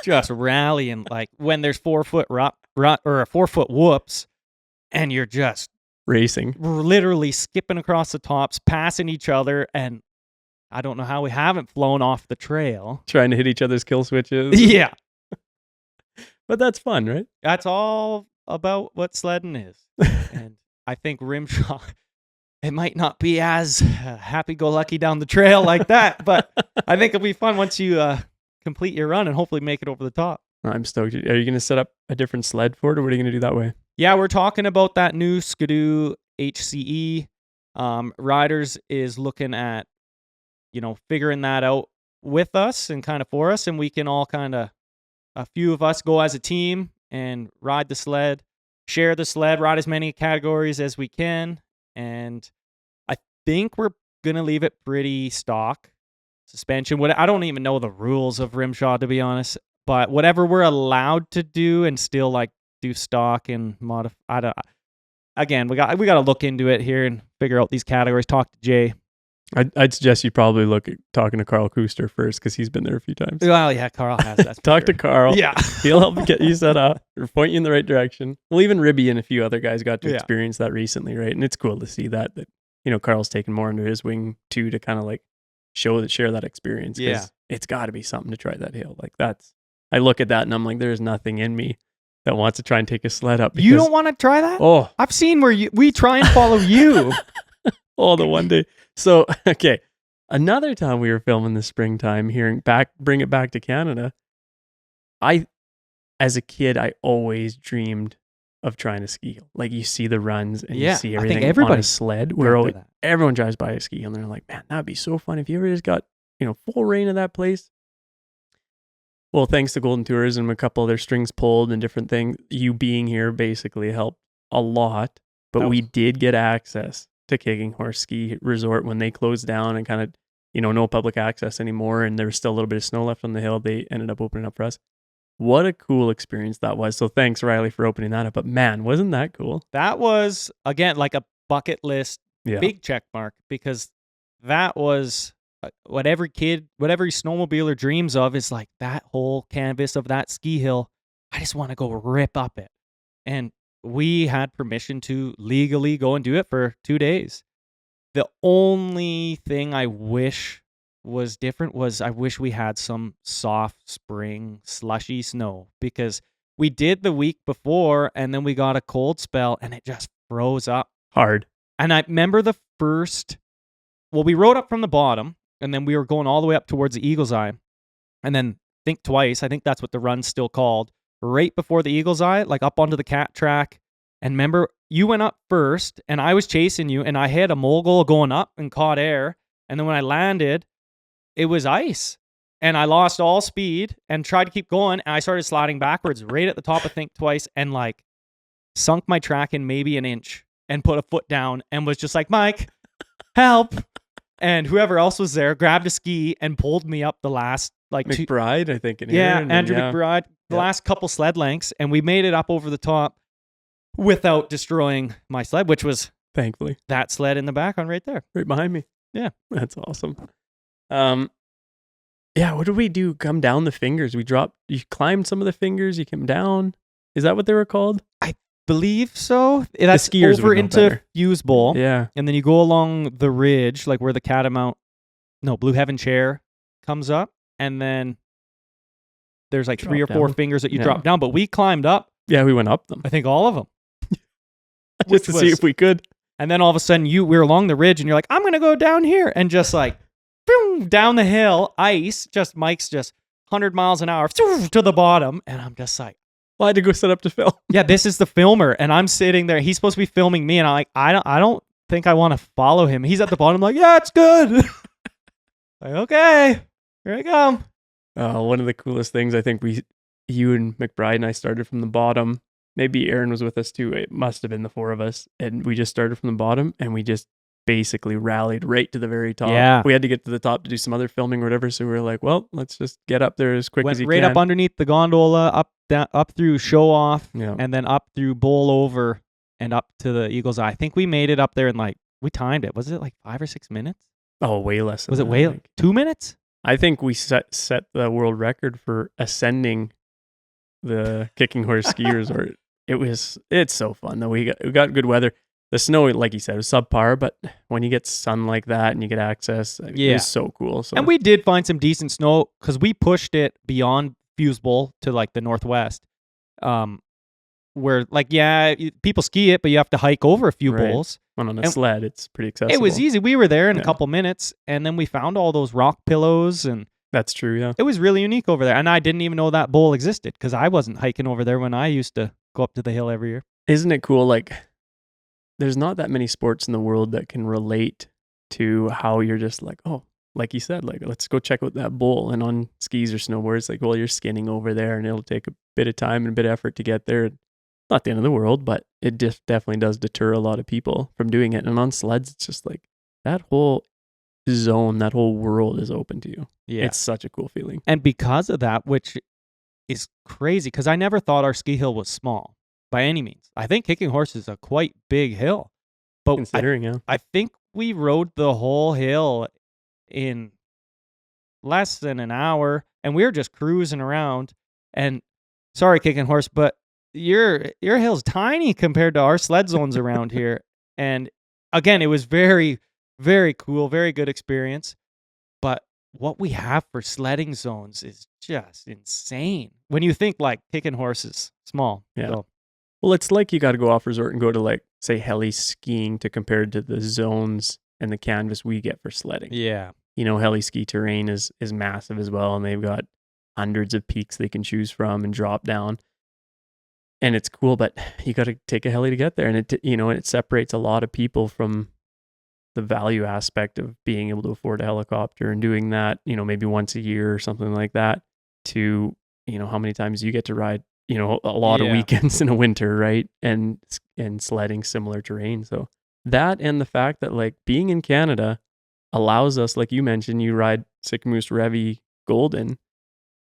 just rallying. Like when there's 4 foot or 4 foot whoops, and you're just racing, literally skipping across the tops, passing each other, and I don't know how we haven't flown off the trail. Trying to hit each other's kill switches. Yeah. But that's fun, right? That's all about what sledding is. And I think Rimshaw, it might not be as happy-go-lucky down the trail like that, but I think it'll be fun once you complete your run and hopefully make it over the top. I'm stoked. Are you going to set up a different sled for it, or what are you going to do that way? Yeah, we're talking about that new Skidoo HCE. Riders is looking at, figuring that out with us and kind of for us, and we can all kind of, a few of us go as a team and ride the sled, share the sled, ride as many categories as we can. And I think we're going to leave it pretty stock suspension. I don't even know the rules of Rimshaw, to be honest, but whatever we're allowed to do and still like do stock and modify. Again, we got to look into it here and figure out these categories. Talk to Jay. I'd suggest you probably look at talking to Carl Kuster first, because he's been there a few times. Well, yeah, Carl has that. Talk to Carl. Yeah. He'll help get you set up or point you in the right direction. Well, even Ribby and a few other guys got to experience that recently, right? And it's cool to see that Carl's taken more under his wing too, to kind of like share that experience. Yeah. It's got to be something to try that hill. Like I look at that and I'm like, there's nothing in me that wants to try and take a sled up. You don't want to try that? Oh, I've seen where we try and follow you. Oh, the one day. So, okay. Another time we were filming this springtime, bring it back to Canada. As a kid, I always dreamed of trying to ski hill. Like you see the runs and you see everything on a sled. Everyone drives by a ski hill and they're like, man, that'd be so fun if you ever just got, full reign of that place. Well, thanks to Golden Tourism, a couple of their strings pulled and different things, you being here basically helped a lot. But we did get access to Kiing Hor Ski Resort when they closed down and kind of, no public access anymore. And there was still a little bit of snow left on the hill. They ended up opening up for us. What a cool experience that was. So thanks, Riley, for opening that up. But man, wasn't that cool? That was, again, like a bucket list, big check mark, because that was what every snowmobiler dreams of, is like that whole canvas of that ski hill. I just want to go rip up it. And we had permission to legally go and do it for 2 days. The only thing I wish was different was I wish we had some soft spring slushy snow, because we did the week before and then we got a cold spell and it just froze up hard. And I remember we rode up from the bottom and then we were going all the way up towards the Eagle's Eye, and then Think Twice, I think that's what the run's still called, right before the Eagle's Eye, like up onto the cat track. And remember, you went up first and I was chasing you and I hit a mogul going up and caught air. And then when I landed, it was ice and I lost all speed and tried to keep going. And I started sliding backwards right at the top of Think Twice and like sunk my track in maybe an inch and put a foot down and was just like, Mike, help. And whoever else was there grabbed a ski and pulled me up the last McBride, I think. Andrew McBride, the last couple sled lengths. And we made it up over the top without destroying my sled, which was thankfully that sled in the background right there. Right behind me. Yeah. That's awesome. What did we do? Come down the fingers. You climbed some of the fingers, you came down. Is that what they were called? I believe so. That's the skiers over into Fuse Bowl. Yeah. And then you go along the ridge, like where the Blue Heaven chair comes up. And then there's like 3 or 4 fingers that you drop down. But we climbed up. Yeah, we went up them. I think all of them. Just to see if we could. And then all of a sudden we were along the ridge and you're like, I'm going to go down here. And just like, boom, down the hill, ice, Mike's 100 miles an hour to the bottom. And I'm just like, well, I had to go set up to film. Yeah, this is the filmer. And I'm sitting there. He's supposed to be filming me. And I'm like, I don't think I want to follow him. He's at the bottom like, yeah, it's good. Like, okay, here I come. One of the coolest things, I think you and McBride and I started from the bottom maybe Aaron was with us too. It must have been the 4 of us. And we just started from the bottom and we just basically rallied right to the very top. Yeah. We had to get to the top to do some other filming or whatever. So we were like, well, let's just get up there as quick Went as you right can. up underneath the gondola, up through Show Off, Yeah. and then up through Bowl Over and up to the Eagle's Eye. I think we made it up there in we timed it. Was it 5 or 6 minutes? Oh, way less. Was it than way that, I think. 2 minutes? I think we set the world record for ascending the Kiing Hor ski resort. It's so fun though. We got good weather. The snow, like you said, was subpar, but when you get sun like that and you get access, it was so cool. So And we did find some decent snow because we pushed it beyond Fuse Bowl to the northwest, where people ski it, but you have to hike over a few Right. bowls. when on a sled, it's pretty accessible. It was easy. We were there in a Yeah. couple minutes, and then we found all those rock pillows, and That's true. Yeah. it was really unique over there. And I didn't even know that bowl existed because I wasn't hiking over there when I used to go up to the hill every year. Isn't it cool? There's not that many sports in the world that can relate to how you're just like you said, let's go check out that bowl. And on skis or snowboards, you're skinning over there and it'll take a bit of time and a bit of effort to get there. Not the end of the world, but it just definitely does deter a lot of people from doing it. And on sleds, it's just that whole zone, that whole world is open to you. Yeah. It's such a cool feeling. And because of that, which is crazy, because I never thought our ski hill was small by any means. I think Kiing Hor is a quite big hill. But Considering, yeah. I think we rode the whole hill in less than an hour, and we were just cruising around. And sorry, Kiing Hor, but your hill's tiny compared to our sled zones around here. And again, it was very, very cool, very good experience. But what we have for sledding zones is just insane. When you think Kiing Hor is small. Yeah. So, Well, it's like you got to go off resort and go to say heli skiing to compare to the zones and the canvas we get for sledding. yeah. Heli ski terrain is massive as well, and they've got hundreds of peaks they can choose from and drop down. And it's cool, but you got to take a heli to get there, and it separates a lot of people from the value aspect of being able to afford a helicopter and doing that, maybe once a year or something like that. To how many times you get to ride, a lot of Yeah. weekends in a winter, right? And sledding similar terrain. So that, and the fact that being in Canada allows us, like you mentioned, you ride Sycamoose, Revy, Golden,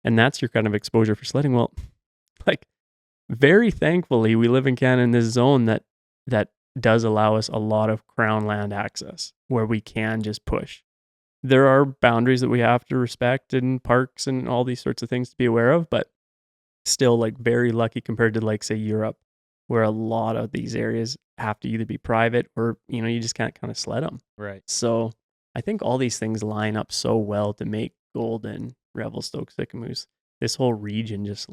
and that's your kind of exposure for sledding. Well, very thankfully, we live in Canada in this zone that does allow us a lot of crown land access where we can just push. There are boundaries that we have to respect in parks and all these sorts of things to be aware of, but still very lucky compared to say Europe, where a lot of these areas have to either be private or, you just can't kind of sled them. Right. So I think all these things line up so well to make Golden, Rebelstoke, Sycamoose, this whole region just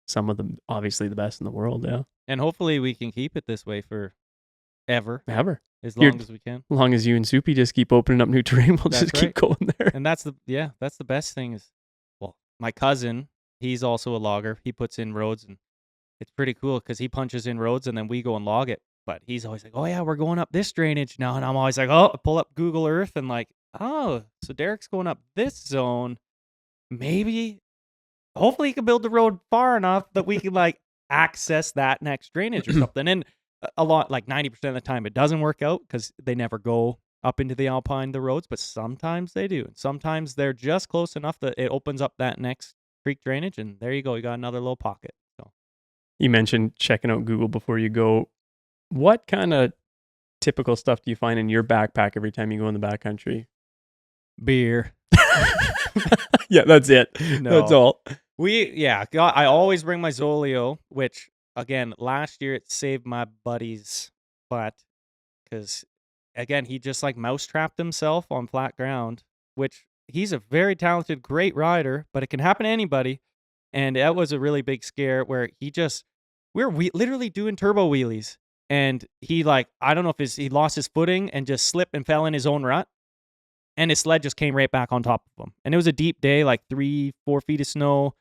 some of them obviously the best in the world. Yeah. And hopefully we can keep it this way for ever, Ever. as You're- long as we can. As long as you and Soupy just keep opening up new terrain, we'll That's just keep right. going there. And that's the best thing is, my cousin, he's also a logger. He puts in roads, and it's pretty cool because he punches in roads and then we go and log it. But he's always like, oh yeah, we're going up this drainage now. And I'm always like, oh, pull up Google Earth and oh, so Derek's going up this zone. Hopefully he can build the road far enough that we can access that next drainage or something. And a lot, 90% of the time, it doesn't work out because they never go up into the Alpine, the roads, but sometimes they do. And sometimes they're just close enough that it opens up that next creek drainage, and there you go. You got another little pocket. So You mentioned checking out Google before you go. What kind of typical stuff do you find in your backpack every time you go in the backcountry? beer. Yeah, that's it. No. That's all. I always bring my ZOLEO, which again, last year it saved my buddy's butt because again, he just mousetrapped himself on flat ground, which he's a very talented, great rider, but it can happen to anybody. And that was a really big scare where we're literally doing turbo wheelies. And he I don't know if he lost his footing and just slipped and fell in his own rut. And his sled just came right back on top of him. And it was a deep day, 3-4 feet of snow.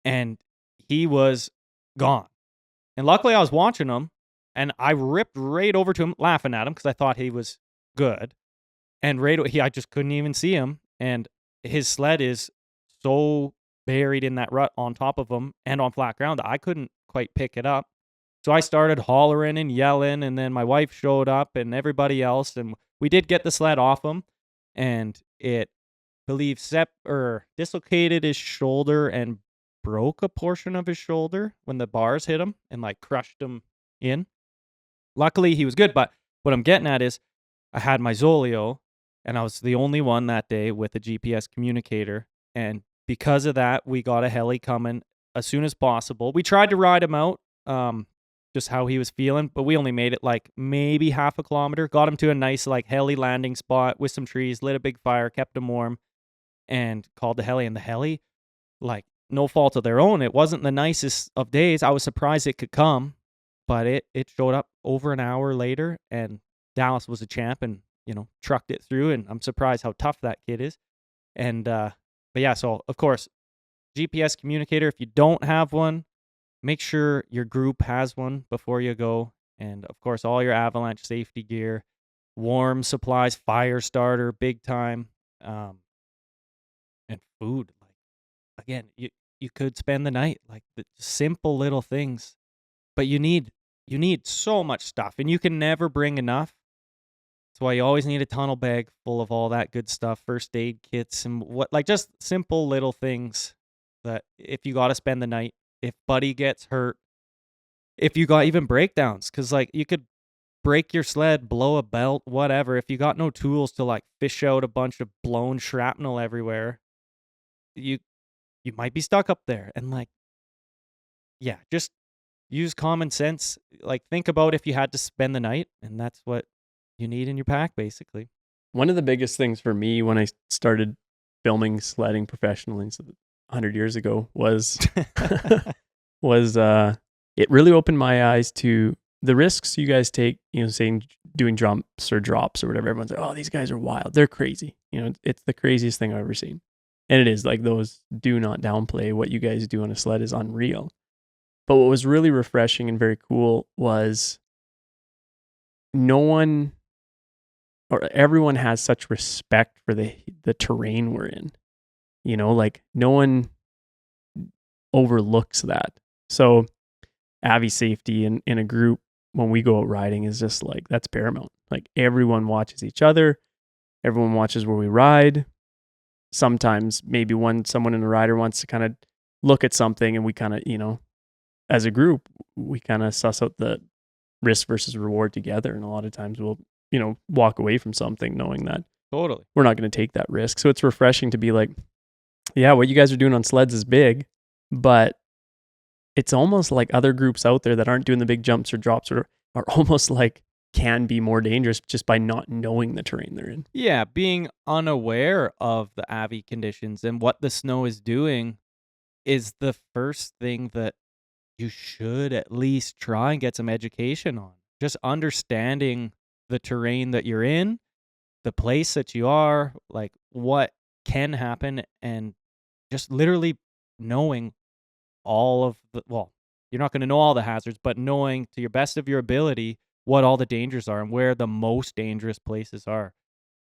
And he was gone. And luckily I was watching him. And I ripped right over to him, laughing at him because I thought he was good. And I just couldn't even see him. And his sled is so buried in that rut on top of him and on flat ground that I couldn't quite pick it up. So I started hollering and yelling, and then my wife showed up and everybody else, and we did get the sled off him, and it, dislocated his shoulder and broke a portion of his shoulder when the bars hit him and like crushed him in. Luckily, he was good, but what I'm getting at is I had my ZOLEO, and I was the only one that day with a GPS communicator, and because of that, we got a heli coming as soon as possible. We tried to ride him out, just how he was feeling, but we only made it like maybe half a kilometer. Got him to a nice like heli landing spot with some trees, lit a big fire, kept him warm, and called the heli. And the heli, like, no fault of their own, it wasn't the nicest of days. I was surprised it could come, but it showed up over an hour later, and Dallas was a champ and, trucked it through, and I'm surprised how tough that kid is. And, but yeah, so of course, GPS communicator, if you don't have one, make sure your group has one before you go. And of course, all your avalanche safety gear, warm supplies, fire starter, big time, and food. Like, again, you could spend the night, like the simple little things, but you need so much stuff, and you can never bring enough. That's why you always need a tunnel bag full of all that good stuff, first aid kits, and just simple little things that if you got to spend the night, if buddy gets hurt, if you got even breakdowns, because like you could break your sled, blow a belt, whatever. If you got no tools to like fish out a bunch of blown shrapnel everywhere, you might be stuck up there. And like, yeah, just use common sense. Like, think about if you had to spend the night, and that's what you need in your pack, basically. One of the biggest things for me when I started filming sledding professionally 100 years ago was it really opened my eyes to the risks you guys take, saying doing jumps or drops or whatever. Everyone's like, oh, these guys are wild. They're crazy. It's the craziest thing I've ever seen. And it is, like, those, do not downplay what you guys do on a sled is unreal. But what was really refreshing and very cool was everyone has such respect for the terrain we're in. Like, no one overlooks that. So Avi safety in a group when we go out riding is just like, that's paramount. Like, everyone watches each other. Everyone watches where we ride. Sometimes maybe someone in the rider wants to kind of look at something, and we kind of, as a group, we kind of suss out the risk versus reward together. And a lot of times we'll, walk away from something knowing that Totally. we're not going to take that risk. So it's refreshing to be like, yeah, what you guys are doing on sleds is big, but it's almost like other groups out there that aren't doing the big jumps or drops are almost like can be more dangerous just by not knowing the terrain they're in. Yeah, being unaware of the Avi conditions and what the snow is doing is the first thing that you should at least try and get some education on. Just understanding the terrain that you're in, the place that you are, like what can happen, and just literally knowing all of you're not going to know all the hazards, but knowing to your best of your ability what all the dangers are and where the most dangerous places are.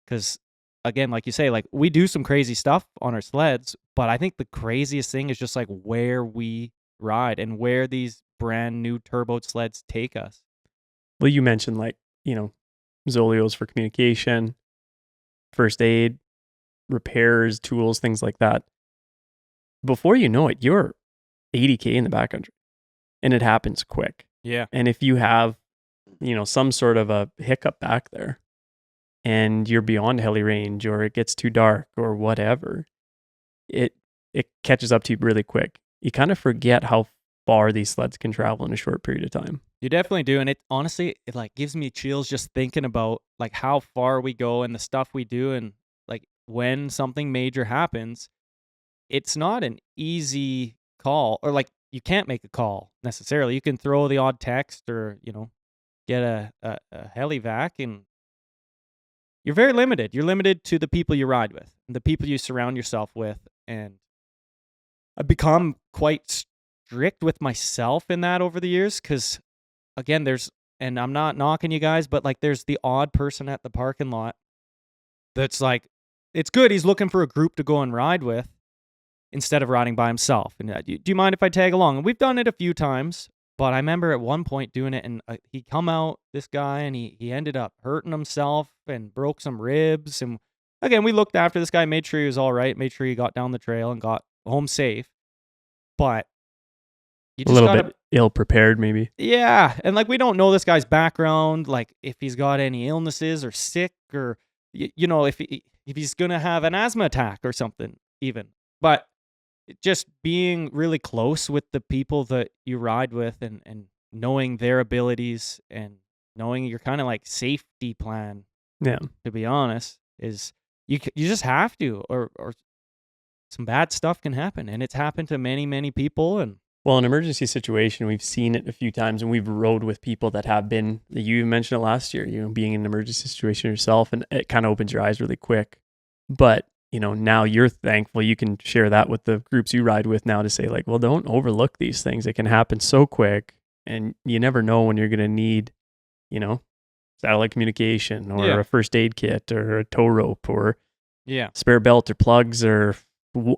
Because again, like you say, like we do some crazy stuff on our sleds, but I think the craziest thing is just like where we ride and where these brand new turboed sleds take us. Well, you mentioned like, ZOLEOs for communication, first aid, repairs, tools, things like that. Before you know it, you're 80K in the backcountry, and it happens quick. Yeah. And if you have, some sort of a hiccup back there and you're beyond heli range, or it gets too dark or whatever, it catches up to you really quick. You kind of forget how far these sleds can travel in a short period of time. You definitely do. And it honestly, it like gives me chills just thinking about like how far we go and the stuff we do. And like when something major happens, it's not an easy call, or like you can't make a call necessarily. You can throw the odd text or, get a helivac, and you're very limited. You're limited to the people you ride with and the people you surround yourself with. And I've become quite strict with myself in that over the years, because again, and I'm not knocking you guys, but like there's the odd person at the parking lot that's like, it's good, he's looking for a group to go and ride with instead of riding by himself. And do you mind if I tag along? And we've done it a few times, But I remember at one point doing it, and he come out, this guy, and he ended up hurting himself and broke some ribs. And again, we looked after this guy, made sure he was all right, made sure he got down the trail and got home safe. But you A just little gotta, bit ill prepared, maybe. yeah. And like, we don't know this guy's background, like if he's got any illnesses or sick, or, you know, if he's going to have an asthma attack or something even. But just being really close with the people that you ride with, and knowing their abilities and knowing your kind of like safety plan, Yeah. to be honest, is you just have to, or some bad stuff can happen. And it's happened to many, many people. And Well, an emergency situation, we've seen it a few times, and we've rode with people that have been, you even mentioned it last year, you know, being in an emergency situation yourself, and it kind of opens your eyes really quick. But, you know, now you're thankful you can share that with the groups you ride with now to say, like, well, don't overlook these things. It can happen so quick, and you never know when you're going to need, you know, satellite communication, or Yeah. a first aid kit, or a tow rope, or yeah, spare belt, or plugs, or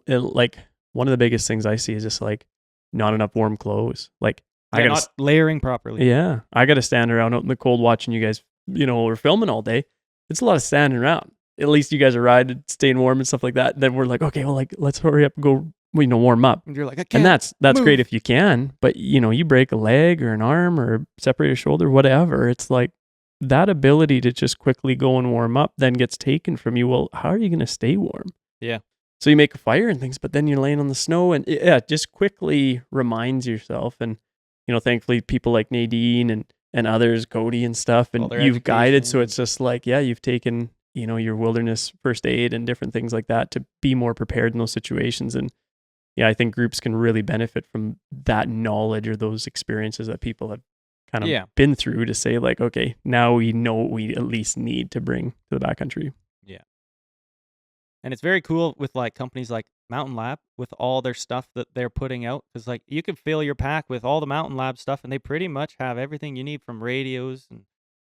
like, one of the biggest things I see is just like not enough warm clothes. Like, I yeah, gotta not layering properly. yeah, I got to stand around out in the cold watching you guys, you know, we're filming all day. It's a lot of standing around. At least you guys are riding, staying warm and stuff like that. Then we're like, okay, well, like, let's hurry up and go, you know, warm up. And you're like, I can't. And that's move. great if you can, but you know, you break a leg or an arm or separate a shoulder, whatever. It's like that ability to just quickly go and warm up then gets taken from you. Well, how are you going to stay warm? Yeah. So you make a fire and things, but then you're laying on the snow, and it just quickly reminds yourself. And, you know, thankfully people like Nadine and others, Cody and stuff, and their you've guided. So education. it's just like, yeah, you've taken, you know, your wilderness first aid and different things like that to be more prepared in those situations. And yeah, I think groups can really benefit from that knowledge or those experiences that people have kind of Yeah. been through to say, like, okay, now we know what we at least need to bring to the backcountry. And it's very cool with like companies like Mountain Lab with all their stuff that they're putting out. Because like you can fill your pack with all the Mountain Lab stuff, and they pretty much have everything you need, from radios and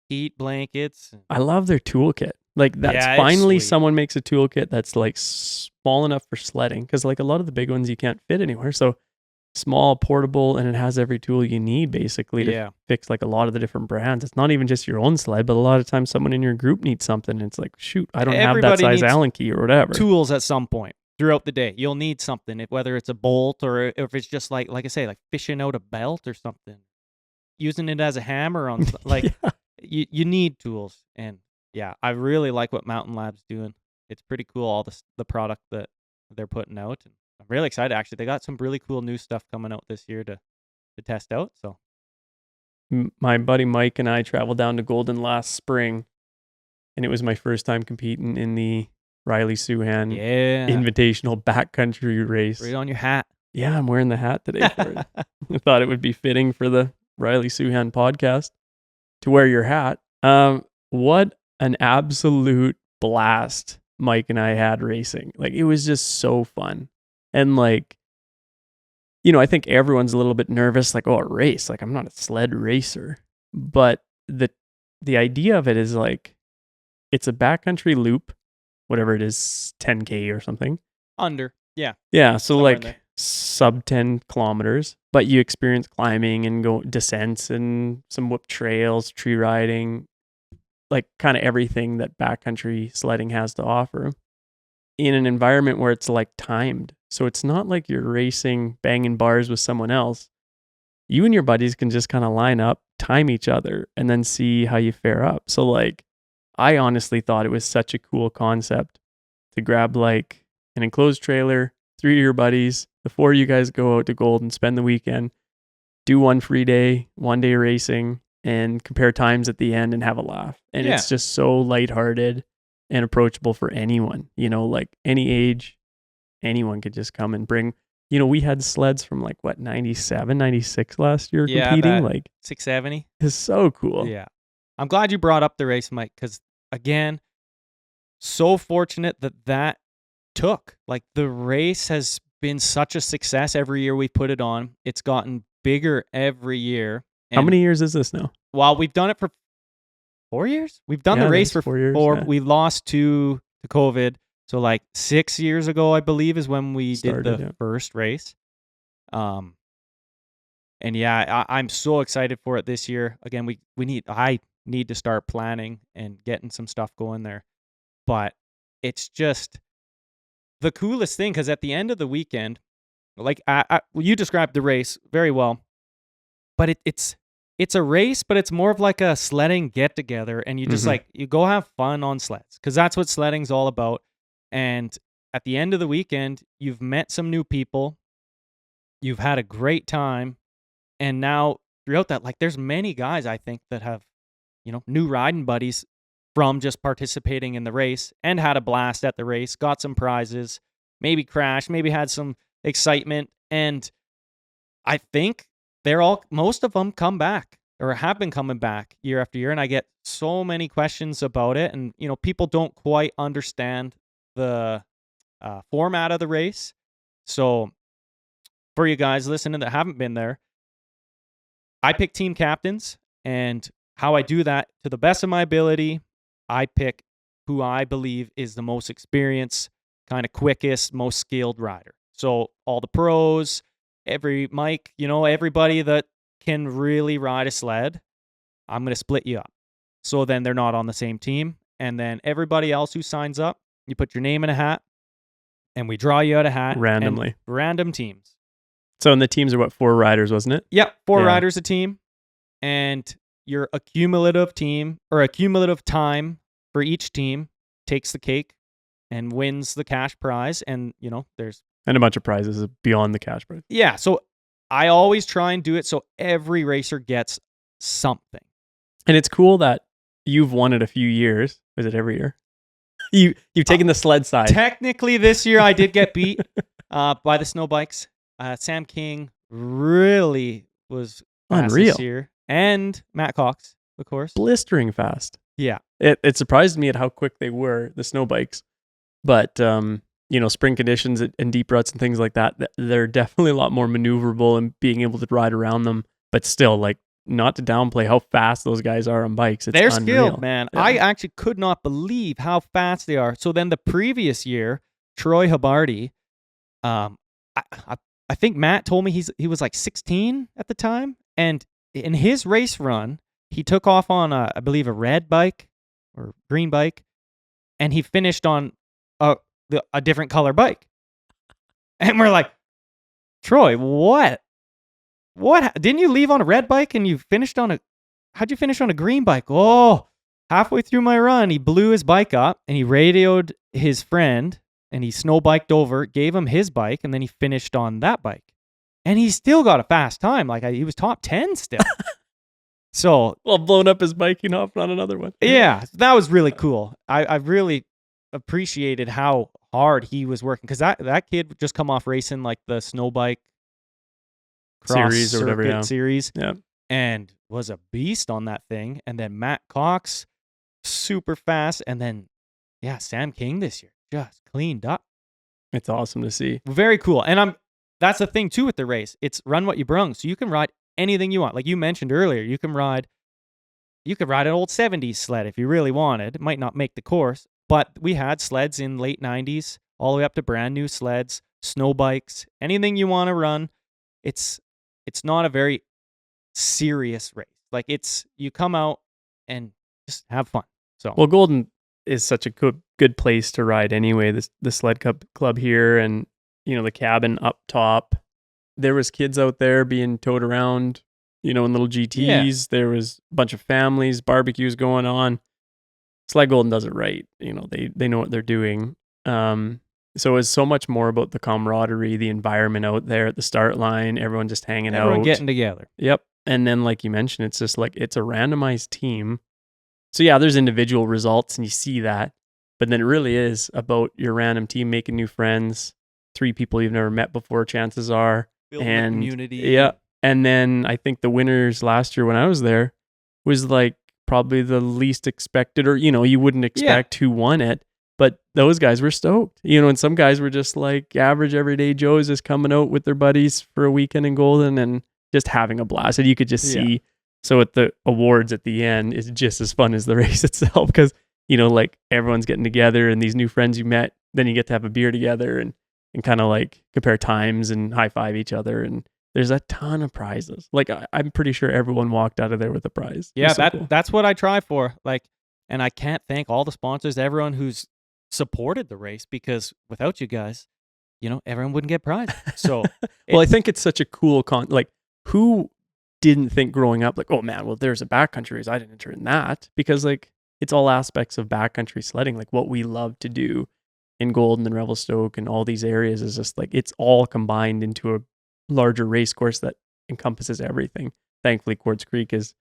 heat blankets. I love their toolkit. Like, that's Yeah, it's finally sweet. someone makes a toolkit that's like small enough for sledding, because like a lot of the big ones you can't fit anywhere. So small, portable, and it has every tool you need basically to Yeah. fix like a lot of the different brands. It's not even just your own sled, but a lot of times someone in your group needs something. And it's like, shoot, I don't have that Everybody size needs Allen key or whatever. Tools at some point throughout the day. You'll need something, whether it's a bolt or if it's just like I say, like fishing out a belt or something, using it as a hammer on like Yeah. you need tools. And yeah, I really like what Mountain Lab's doing. It's pretty cool, all the product that they're putting out. And I'm really excited, actually. They got some really cool new stuff coming out this year to test out. So My buddy Mike and I traveled down to Golden last spring, and it was my first time competing in the Riley Suhan yeah, Invitational backcountry race. right on your hat. Yeah, I'm wearing the hat today for it. I thought it would be fitting for the Riley Suhan podcast to wear your hat. What an absolute blast Mike and I had racing. Like, it was just so fun. And like, you know, I think everyone's a little bit nervous, like, oh, a race. Like, I'm not a sled racer. But the idea of it is like, it's a backcountry loop, whatever it is, 10K or something. Under. Yeah. Yeah, so Somewhere in like there. sub 10 kilometers, but you experience climbing and go descents and some whip trails, tree riding, like kind of everything that backcountry sledding has to offer in an environment where it's like timed. So it's not like you're racing, banging bars with someone else. You and your buddies can just kind of line up, time each other, and then see how you fare up. So like, I honestly thought it was such a cool concept to grab like an enclosed trailer, 3 of your buddies, the 4 of you guys go out to Gold and spend the weekend, do one free day, 1 day racing, and compare times at the end and have a laugh. And Yeah. it's just so lighthearted and approachable for anyone, you know, like any age, anyone could just come and bring, you know, we had sleds from like what, 97, 96 last year Yeah, competing. that- Like, 670. it's so cool. Yeah. I'm glad you brought up the race, Mike, because again, so fortunate that took. Like, the race has been such a success every year we put it on. It's gotten bigger every year. How And many years is this now? While we've done it for 4 years, we've done Yeah, the I race think for it's 4 years, 4. yeah. We lost to COVID. So like 6 years ago, I believe, is when we did Started, the yeah. first race. And yeah, I'm so excited for it this year. Again, I need to start planning and getting some stuff going there. But it's just the coolest thing, because at the end of the weekend, like you described the race very well, but it's a race, but it's more of like a sledding get together, and you just you go have fun on sleds, because that's what sledding's all about. And at the end of the weekend, you've met some new people, you've had a great time, and now throughout that, like, there's many guys I think that have, new riding buddies from just participating in the race and had a blast at the race, got some prizes, maybe crashed, maybe had some excitement. And I think most of them come back or have been coming back year after year. And I get so many questions about it. And, people don't quite understand the format of the race. So for you guys listening that haven't been there, I pick team captains, and how I do that, to the best of my ability, I pick who I believe is the most experienced, kind of quickest, most skilled rider. So all the pros, everybody that can really ride a sled, I'm going to split you up. So then they're not on the same team. And then everybody else who signs up, you put your name in a hat, and we draw you out a hat. Randomly. Random teams. So, and the teams are 4 riders, wasn't it? Yep, 4 riders a team. And your accumulative time for each team takes the cake and wins the cash prize. And, there's... And a bunch of prizes beyond the cash prize. Yeah, so I always try and do it so every racer gets something. And it's cool that you've won it a few years. Is it every year? You've taken the sled side. Technically, this year I did get beat by the snow bikes. Sam Kiing really was fast unreal this year. And Matt Cox, of course. Blistering fast. Yeah. It surprised me at how quick they were, the snow bikes. But, spring conditions and deep ruts and things like that, they're definitely a lot more maneuverable and being able to ride around them. But still, like, not to downplay how fast those guys are on bikes. They're unreal. Skilled, man. Yeah. I actually could not believe how fast they are. So then the previous year, Troy Habardi, I think Matt told me he was like 16 at the time. And in his race run, he took off on, I believe, a red bike or green bike, and he finished on a different color bike. And we're like, Troy, what? Didn't you leave on a red bike and you finished on how'd you finish on a green bike? Oh, halfway through my run, he blew his bike up and he radioed his friend and he snow biked over, gave him his bike, and then he finished on that bike. And he still got a fast time. Like, he was top 10 still. So, well, blowing up his bike, you hopped on another one. Yeah, that was really cool. I really appreciated how hard he was working, because that kid would just come off racing like the snow bike cross series or whatever series, yeah, and was a beast on that thing. And then Matt Cox, super fast, and then Sam Kiing this year just cleaned up. It's awesome to see. Very cool. And that's the thing too with the race. It's run what you brung, so you can ride anything you want. Like you mentioned earlier, you could ride an old 70s sled if you really wanted. It might not make the course, but we had sleds in late 90s all the way up to brand new sleds, snow bikes, anything you want to run. It's not a very serious race. Like, you come out and just have fun. So, well, Golden is such a good place to ride anyway. The Sled Club here, and the cabin up top. There was kids out there being towed around, in little GTs. Yeah. There was a bunch of families, barbecues going on. Sled Golden does it right. They know what they're doing. So it's so much more about the camaraderie, the environment out there at the start line, everyone just hanging out. Everyone getting together. Yep. And then, like you mentioned, it's just like, it's a randomized team. So yeah, there's individual results and you see that, but then it really is about your random team making new friends, 3 people you've never met before, chances are. Building a community. Yeah. And then I think the winners last year when I was there was like probably the least expected, or, you wouldn't expect who won it. But those guys were stoked, and some guys were just like average everyday Joes just coming out with their buddies for a weekend in Golden and just having a blast. And you could just see. So at the awards at the end, it's just as fun as the race itself, because, like everyone's getting together and these new friends you met, then you get to have a beer together and kind of like compare times and high five each other. And there's a ton of prizes. Like I'm pretty sure everyone walked out of there with a prize. It Yeah, was so cool. that's what I try for. Like, and I can't thank all the sponsors, everyone who's supported the race, because without you guys, everyone wouldn't get prize. So, Well, I think it's such a cool like who didn't think growing up like, oh man, well there's a backcountry race, I didn't enter in that, because like it's all aspects of backcountry sledding, like what we love to do in Golden and Rebelstoke and all these areas is just like it's all combined into a larger race course that encompasses everything. Thankfully, Quartz Creek is,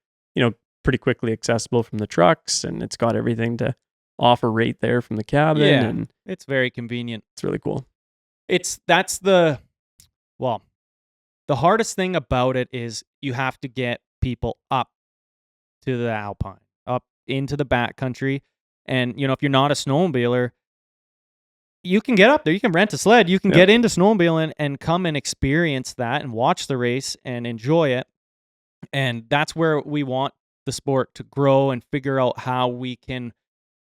pretty quickly accessible from the trucks, and it's got everything to offer right there from the cabin. Yeah, and it's very convenient. it's really cool. The hardest thing about it is you have to get people up to the Alpine, up into the backcountry. And, if you're not a snowmobiler, you can get up there. You can rent a sled. You can get into snowmobiling and come and experience that and watch the race and enjoy it. And that's where we want the sport to grow and figure out how we can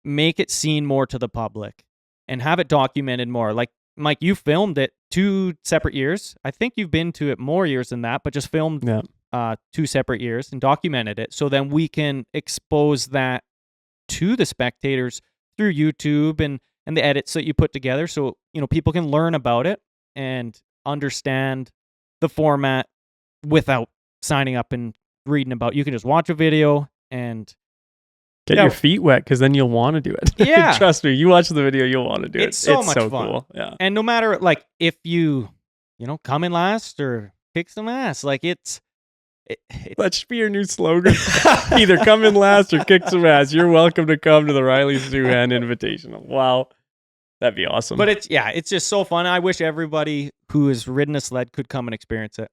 make it seen more to the public and have it documented more. Like, Mike, you filmed it 2 separate years. I think you've been to it more years than that, but just filmed 2 separate years and documented it. So then we can expose that to the spectators through YouTube and the edits that you put together. So, people can learn about it and understand the format without signing up and reading about. You can just watch a video and get your feet wet, because then you'll want to do it. Yeah. Trust me, you watch the video, you'll want to do it. It's so much fun. Cool. Yeah. And no matter, like, if you, come in last or kick some ass, like That should be your new slogan. Either come in last or kick some ass. You're welcome to come to the Riley Suhan Invitational. Wow. That'd be awesome. But it's just so fun. I wish everybody who has ridden a sled could come and experience it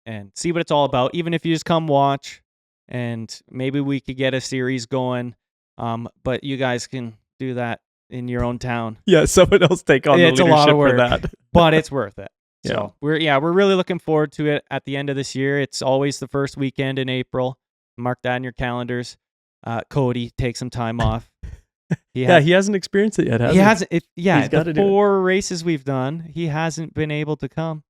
and see what it's all about. Even if you just come watch, and maybe we could get a series going. But you guys can do that in your own town. Yeah, someone else take on the leadership a lot of work, for that. But it's worth it. Yeah. So we're really looking forward to it at the end of this year. It's always the first weekend in April. Mark that in your calendars. Cody, take some time off. He hasn't experienced it yet, has he? He hasn't. He's got to do 4 races we've done, he hasn't been able to come.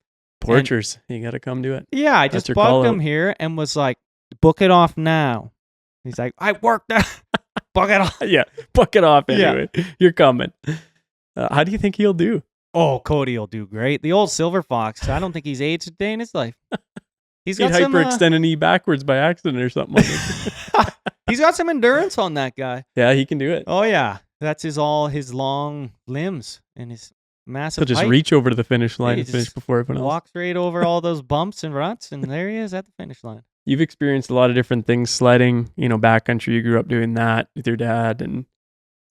Porchers, you got to come do it. Yeah, I just bugged him here and was like, book it off now. He's like, I worked there. Book it off. Yeah, book it off anyway. Yeah. You're coming. How do you think he'll do? Oh, Cody will do great. The old Silver Fox, I don't think he's aged a day in his life. He's got some hyperextend a knee backwards by accident or something. He's got some endurance on that guy. Yeah, he can do it. Oh yeah, that's his long limbs and his massive. He'll just height. Reach over to the finish line and finish before everyone else. Walks right over all those bumps and ruts, and there he is at the finish line. You've experienced a lot of different things sledding. Backcountry. You grew up doing that with your dad and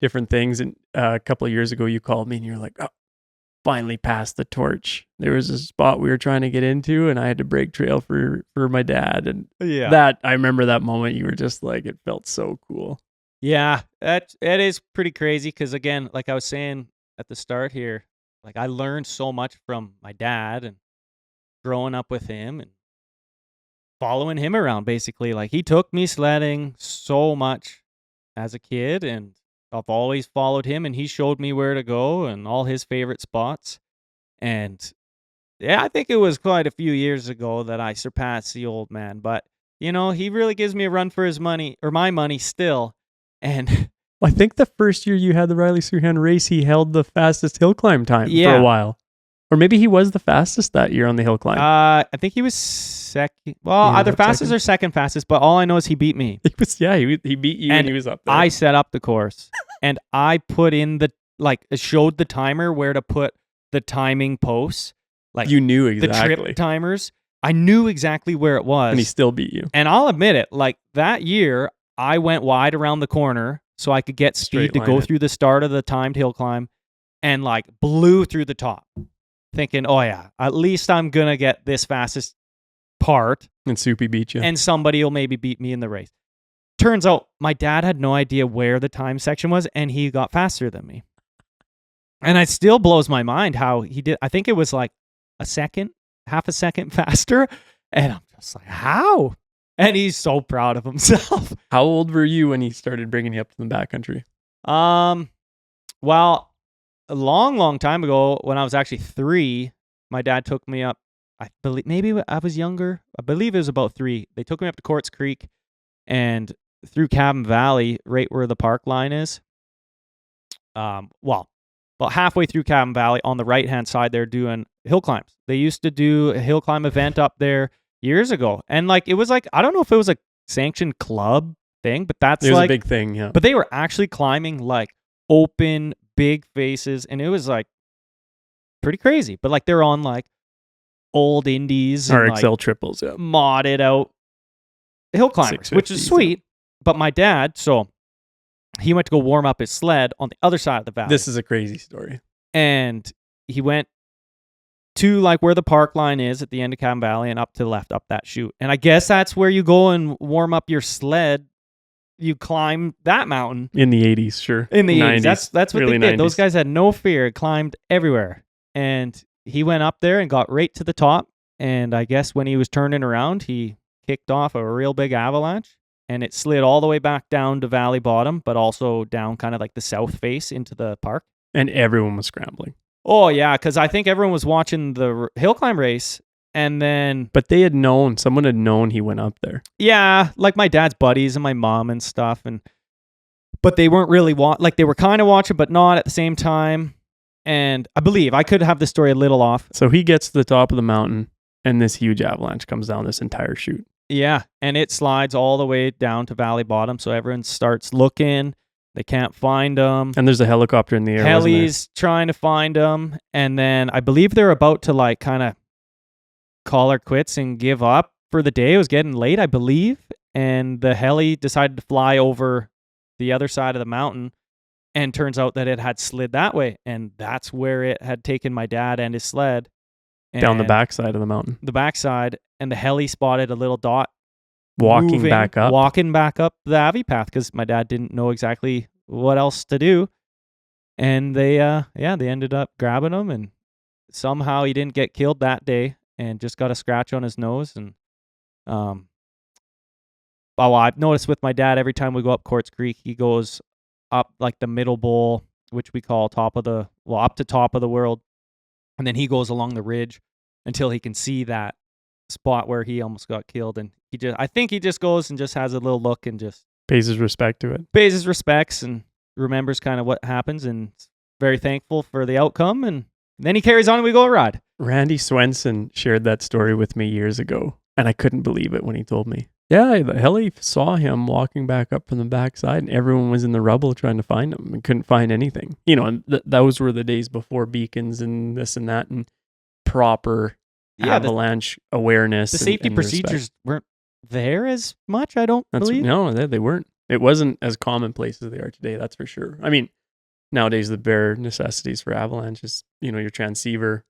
different things. And a couple of years ago, you called me and you're like, "Oh, finally passed the torch." There was a spot we were trying to get into, and I had to break trail for my dad. And that I remember that moment. You were just like, it felt so cool. Yeah, it is pretty crazy because, again, like I was saying at the start here, like I learned so much from my dad and growing up with him and following him around. Basically, like he took me sledding so much as a kid, and I've always followed him, and he showed me where to go and all his favorite spots. And yeah, I think it was quite a few years ago that I surpassed the old man, but he really gives me a run for his money, or my money still. And I think the first year you had the Riley Suhan race, he held the fastest hill climb time for a while. Or maybe he was the fastest that year on the hill climb. I think he was second. Well, either fastest or second fastest, but all I know is he beat me. He beat you and he was up there. I set up the course and I put in showed the timer where to put the timing posts. Like you knew exactly. The trip timers. I knew exactly where it was. And he still beat you. And I'll admit it, like that year, I went wide around the corner so I could get speed to go through the start of the timed hill climb and like blew through the top. Thinking, oh yeah, at least I'm going to get this fastest part. And Soupy beat you. And somebody will maybe beat me in the race. Turns out my dad had no idea where the time section was, and he got faster than me. And it still blows my mind how he did. I think it was like half a second faster. And I'm just like, how? And he's so proud of himself. How old were you when he started bringing you up to the backcountry? Well, a long time ago, when I was actually 3, my dad took me up. I believe maybe I was younger. I believe it was about 3. They took me up to Quartz Creek and through Cabin Valley, right where the park line is. Well, about halfway through Cabin Valley on the right-hand side, they're doing hill climbs. They used to do a hill climb event up there years ago. And like, it was like, I don't know if it was a sanctioned club thing, but that's It was like a big thing, yeah. But they were actually climbing like open, big faces, and it was like pretty crazy. But like they're on like old indies and RXL like triples, yeah. modded out hill climbers, which is 650s, sweet. But my dad, so he went to go warm up his sled on the other side of the valley. This is a crazy story. And he went to like where the park line is at the end of Cabin Valley and up to the left, up that chute. And I guess that's where you go and warm up your sled. You climb that mountain. In the 80s, sure. In the 90s, 80s. That's what early they did. 90s. Those guys had no fear, climbed everywhere. And he went up there and got right to the top. And I guess when he was turning around, he kicked off a real big avalanche. And it slid all the way back down to Valley Bottom, but also down kind of like the south face into the park. And everyone was scrambling. Oh, yeah, because I think everyone was watching the hill climb race. And then, But they had known, someone had known he went up there. yeah, like my dad's buddies and my mom and stuff. But they weren't really, like they were kind of watching, but not at the same time. And I believe, I could have the story a little off. So he gets to the top of the mountain, and this huge avalanche comes down this entire chute. Yeah, and it slides all the way down to Valley Bottom. So everyone starts looking. They can't find them. And there's a helicopter in the air. wasn't there? Heli's trying to find them. And then I believe they're about to like kind of call her quits and give up for the day. It was getting late, I believe. And the heli decided to fly over the other side of the mountain. And turns out that it had slid that way. And that's where it had taken my dad and his sled. Down the And backside of the mountain. The backside. And the heli spotted a little dot Walking moving, back up. walking back up the Avi path because my dad didn't know exactly what else to do. And they ended up grabbing him, and somehow he didn't get killed that day and just got a scratch on his nose. And I've noticed with my dad, every time we go up Quartz Creek, he goes up like the middle bowl, which we call up to top of the world. And then he goes along the ridge until he can see that spot where he almost got killed. And I think he just goes and just has a little look and just Pays his respect to it. pays his respects and remembers kind of what happens and is very thankful for the outcome. And then he carries on and we go a ride. Randy Swenson shared that story with me years ago, and I couldn't believe it when he told me. Yeah, the heli saw him walking back up from the backside, and everyone was in the rubble trying to find him and couldn't find anything. You know, and those were the days before beacons and this and that and proper avalanche awareness. The safety and procedures respect. weren't there as much, I don't believe. No, they weren't. It wasn't as commonplace as they are today, that's for sure. I mean, nowadays the bare necessities for avalanches, your transceiver,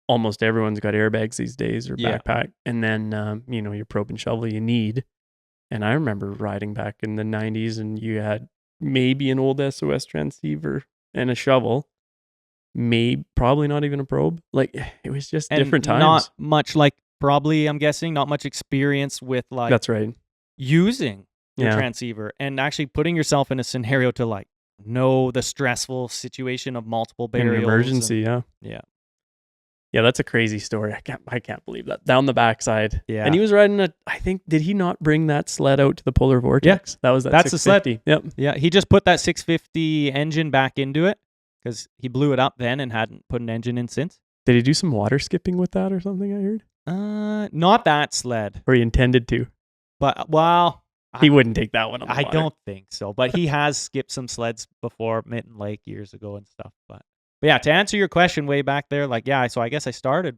almost everyone's got airbags these days or backpack. And then, your probe and shovel you need. And I remember riding back in the 90s and you had maybe an old SOS transceiver and a shovel. Probably not even a probe. Like, it was just different times. Not much, like, probably, I'm guessing, not much experience with, like, That's right. using your Yeah. transceiver and actually putting yourself in a scenario to, like, know the stressful situation of multiple In burials. an emergency, yeah. Yeah. Yeah, that's a crazy story. I can't believe that. Down the backside. Yeah. And he was riding did he not bring that sled out to the Polar Vortex? Yeah. That's the sled. 650. Yep. Yeah, he just put that 650 engine back into it because he blew it up then and hadn't put an engine in since. Did he do some water skipping with that or something, I heard? Not that sled. Or he intended to. But, well, He wouldn't take that one on the I water. don't think so. But he has skipped some sleds before, Mitten Lake years ago and stuff. But yeah, to answer your question way back there, like, yeah, so I guess I started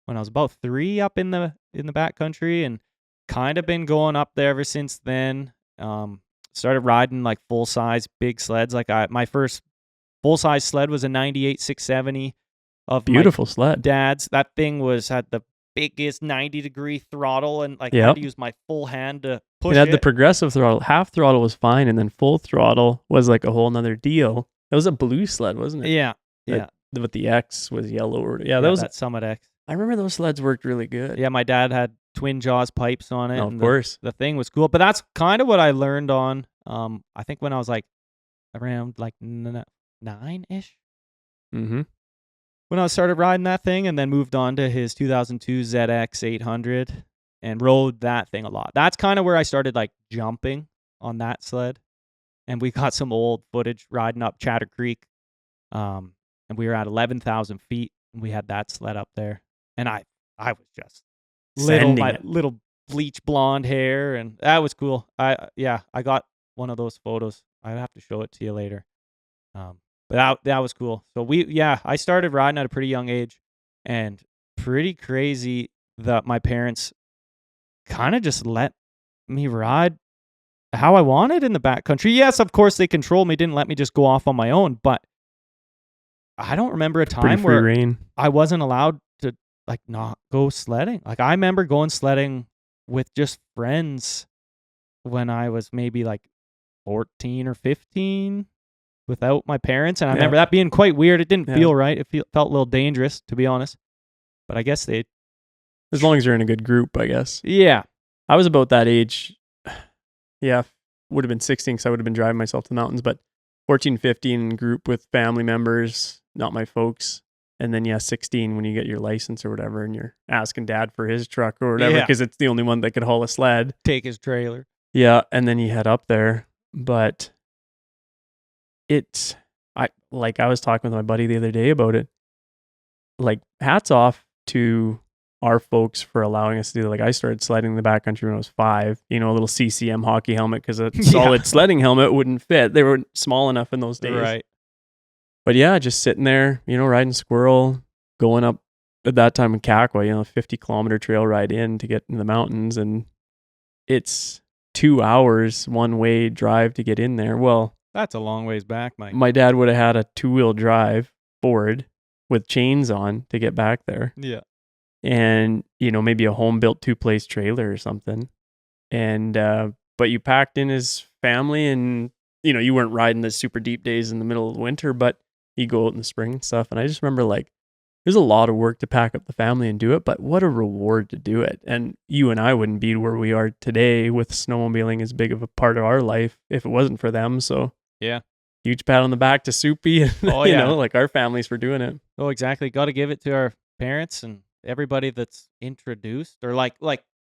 when I was about 3 up in the backcountry and kind of been going up there ever since then. Started riding like full-size big sleds. Like my first full-size sled was a 98 670 of Beautiful my sled. dad's. That thing had the biggest 90-degree throttle and like I had to use my full hand to push It had it. the progressive throttle. Half throttle was fine, and then full throttle was like a whole nother deal. That was a blue sled, wasn't it? Yeah. But the X was yellow. That was. that Summit X. I remember those sleds worked really good. Yeah, my dad had twin jaws pipes on it. Oh, of and course. The thing was cool. But that's kind of what I learned on, I think when I was like around like 9-ish. Mm-hmm. when I started riding that thing, and then moved on to his 2002 ZX 800 and rode that thing a lot. That's kind of where I started like jumping on that sled. And we got some old footage riding up Chatter Creek. And we were at 11,000 feet, and we had that sled up there. And I was just little bleach blonde hair, and that was cool. I got one of those photos. I have to show it to you later. But that was cool. So I started riding at a pretty young age, and pretty crazy that my parents kind of just let me ride how I wanted in the backcountry. Yes, of course they controlled me, didn't let me just go off on my own, but I don't remember a time where reign. I wasn't allowed to like not go sledding. Like I remember going sledding with just friends when I was maybe like 14 or 15 without my parents, and I remember that being quite weird. It didn't feel right. It felt a little dangerous, to be honest. But I guess as long as you're in a good group, I guess. Yeah. I was about that age. Yeah, would have been 16 because I would have been driving myself to the mountains, but 14, 15 group with family members, not my folks. And then, 16 when you get your license or whatever, and you're asking dad for his truck or whatever because it's the only one that could haul a sled. Take his trailer. Yeah, and then you head up there. But I was talking with my buddy the other day about it. Like, hats off to our folks for allowing us to do. Like, I started sledding in the backcountry when I was 5. A little CCM hockey helmet because a solid sledding helmet wouldn't fit. They were small enough in those days. Right. But just sitting there, riding squirrel, going up at that time in Kakwa, 50-kilometer trail ride in to get into the mountains, and it's 2 hours one-way drive to get in there. Well, that's a long ways back, Mike. My dad would have had a 2-wheel drive Ford with chains on to get back there. Yeah. And, maybe a home-built 2-place trailer or something. And, but you packed in his family, and, you weren't riding the super deep days in the middle of the winter, but you go out in the spring and stuff. And I just remember, like, there's a lot of work to pack up the family and do it, but what a reward to do it. And you and I wouldn't be where we are today with snowmobiling as big of a part of our life if it wasn't for them. So, yeah. Huge pat on the back to Soupy and, like our families for doing it. Oh, exactly. Got to give it to our parents and everybody that's introduced or like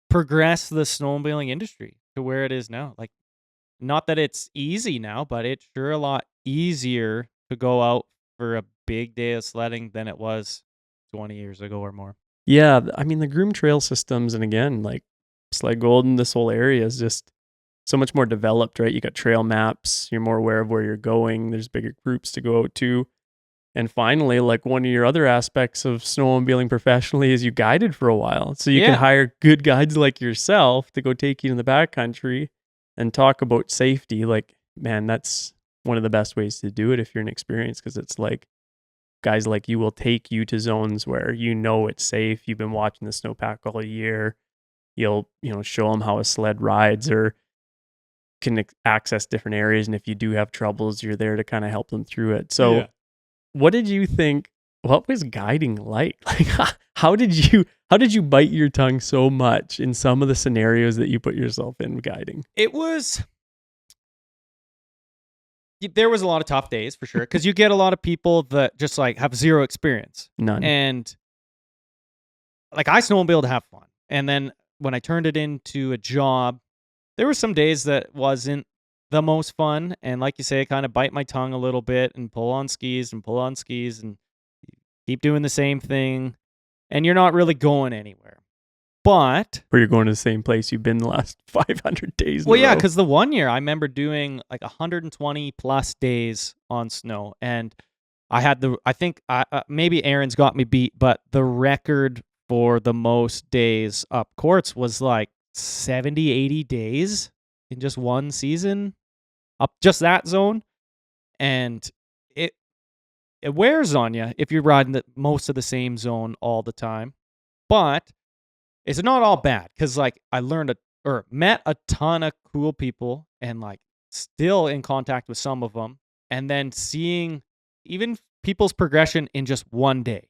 progressed the snowmobiling industry to where it is now. Like, not that it's easy now, but it's sure a lot easier to go out for a big day of sledding than it was 20 years ago or more. Yeah, I mean, the groom trail systems, and again, like Sled Golden, this whole area is just so much more developed, right? You got trail maps, you're more aware of where you're going, there's bigger groups to go out to. And finally, like one of your other aspects of snowmobiling professionally is you guided for a while. So you can hire good guides like yourself to go take you in the backcountry and talk about safety. Like, man, that's one of the best ways to do it if you're inexperienced, because it's like guys like you will take you to zones where it's safe. You've been watching the snowpack all year. You'll, show them how a sled rides or can access different areas. And if you do have troubles, you're there to kind of help them through it. So what did you think? What was guiding like? Like, how did you bite your tongue so much in some of the scenarios that you put yourself in guiding? There was a lot of tough days for sure, because you get a lot of people that just like have zero experience. None. And like I snowmobile to have fun. And then when I turned it into a job, there were some days that wasn't the most fun. And like you say, I kind of bite my tongue a little bit and pull on skis and keep doing the same thing. And you're not really going anywhere. But where you're going to the same place you've been the last 500 days. Well, yeah, because the one year I remember doing like 120 plus days on snow, and I had maybe Aaron's got me beat, but the record for the most days up courts was like 70, 80 days in just one season up just that zone, and it wears on you if you're riding most of the same zone all the time, but it's not all bad, because like I met a ton of cool people and like still in contact with some of them, and then seeing even people's progression in just one day,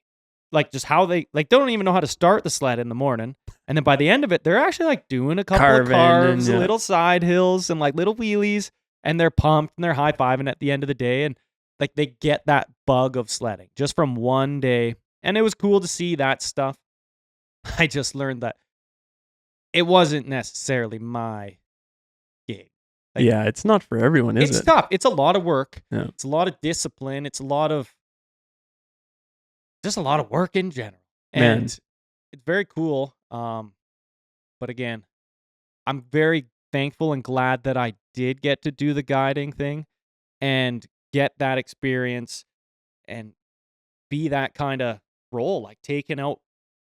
like just how they don't even know how to start the sled in the morning, and then by the end of it they're actually like doing a couple of carves, little side hills and like little wheelies, and they're pumped and they're high-fiving at the end of the day, and like they get that bug of sledding just from one day And it was cool to see that stuff. I just learned that it wasn't necessarily my gig. Like, yeah, it's not for everyone, is it's it? tough. It's a lot of work. Yeah. It's a lot of discipline. It's a lot of work in general. Man. And it's very cool. But again, I'm very thankful and glad that I did get to do the guiding thing and get that experience and be that kind of role, like taking out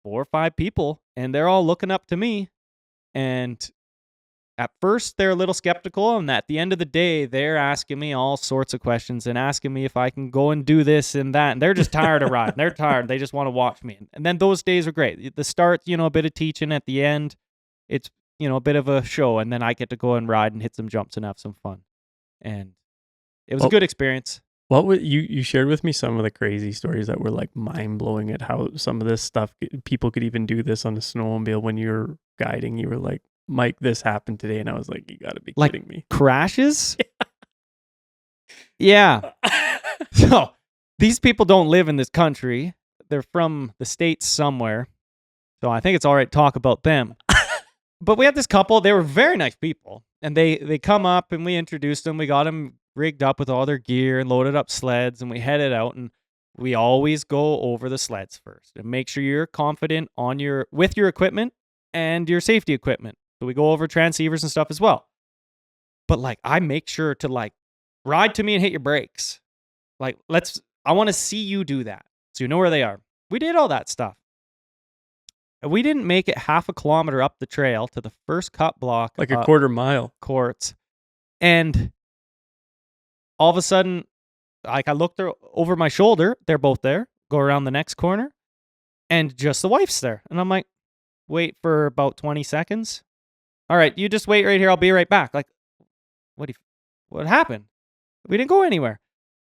4 or 5 people, and they're all looking up to me. And at first, they're a little skeptical, and at the end of the day, they're asking me all sorts of questions and asking me if I can go and do this and that. And they're just tired of riding. They're tired. They just want to watch me. And then those days are great. The start, a bit of teaching. At the end, it's, a bit of a show. And then I get to go and ride and hit some jumps and have some fun. And it was a good experience. What would you shared with me some of the crazy stories that were like mind blowing at how some of this stuff people could even do this on a snowmobile. When you're guiding, you were like, Mike, this happened today, and I was like, you got to be kidding me. Crashes? Yeah. So these people don't live in this country. They're from the States somewhere. So I think it's all right to talk about them. But we had this couple. They were very nice people. And they come up, and we introduced them. We got them rigged up with all their gear and loaded up sleds, and we headed out. And we always go over the sleds first and make sure you're confident with your equipment and your safety equipment. So we go over transceivers and stuff as well. But I make sure to ride to me and hit your brakes. I want to see you do that so you know where they are. We did all that stuff. And we didn't make it half a kilometer up the trail to the first cut block. Like a quarter mile. Courts. And all of a sudden, I looked over my shoulder. They're both there. Go around the next corner. And just the wife's there. And I'm like, wait for about 20 seconds. All right, you just wait right here. I'll be right back. What happened? We didn't go anywhere.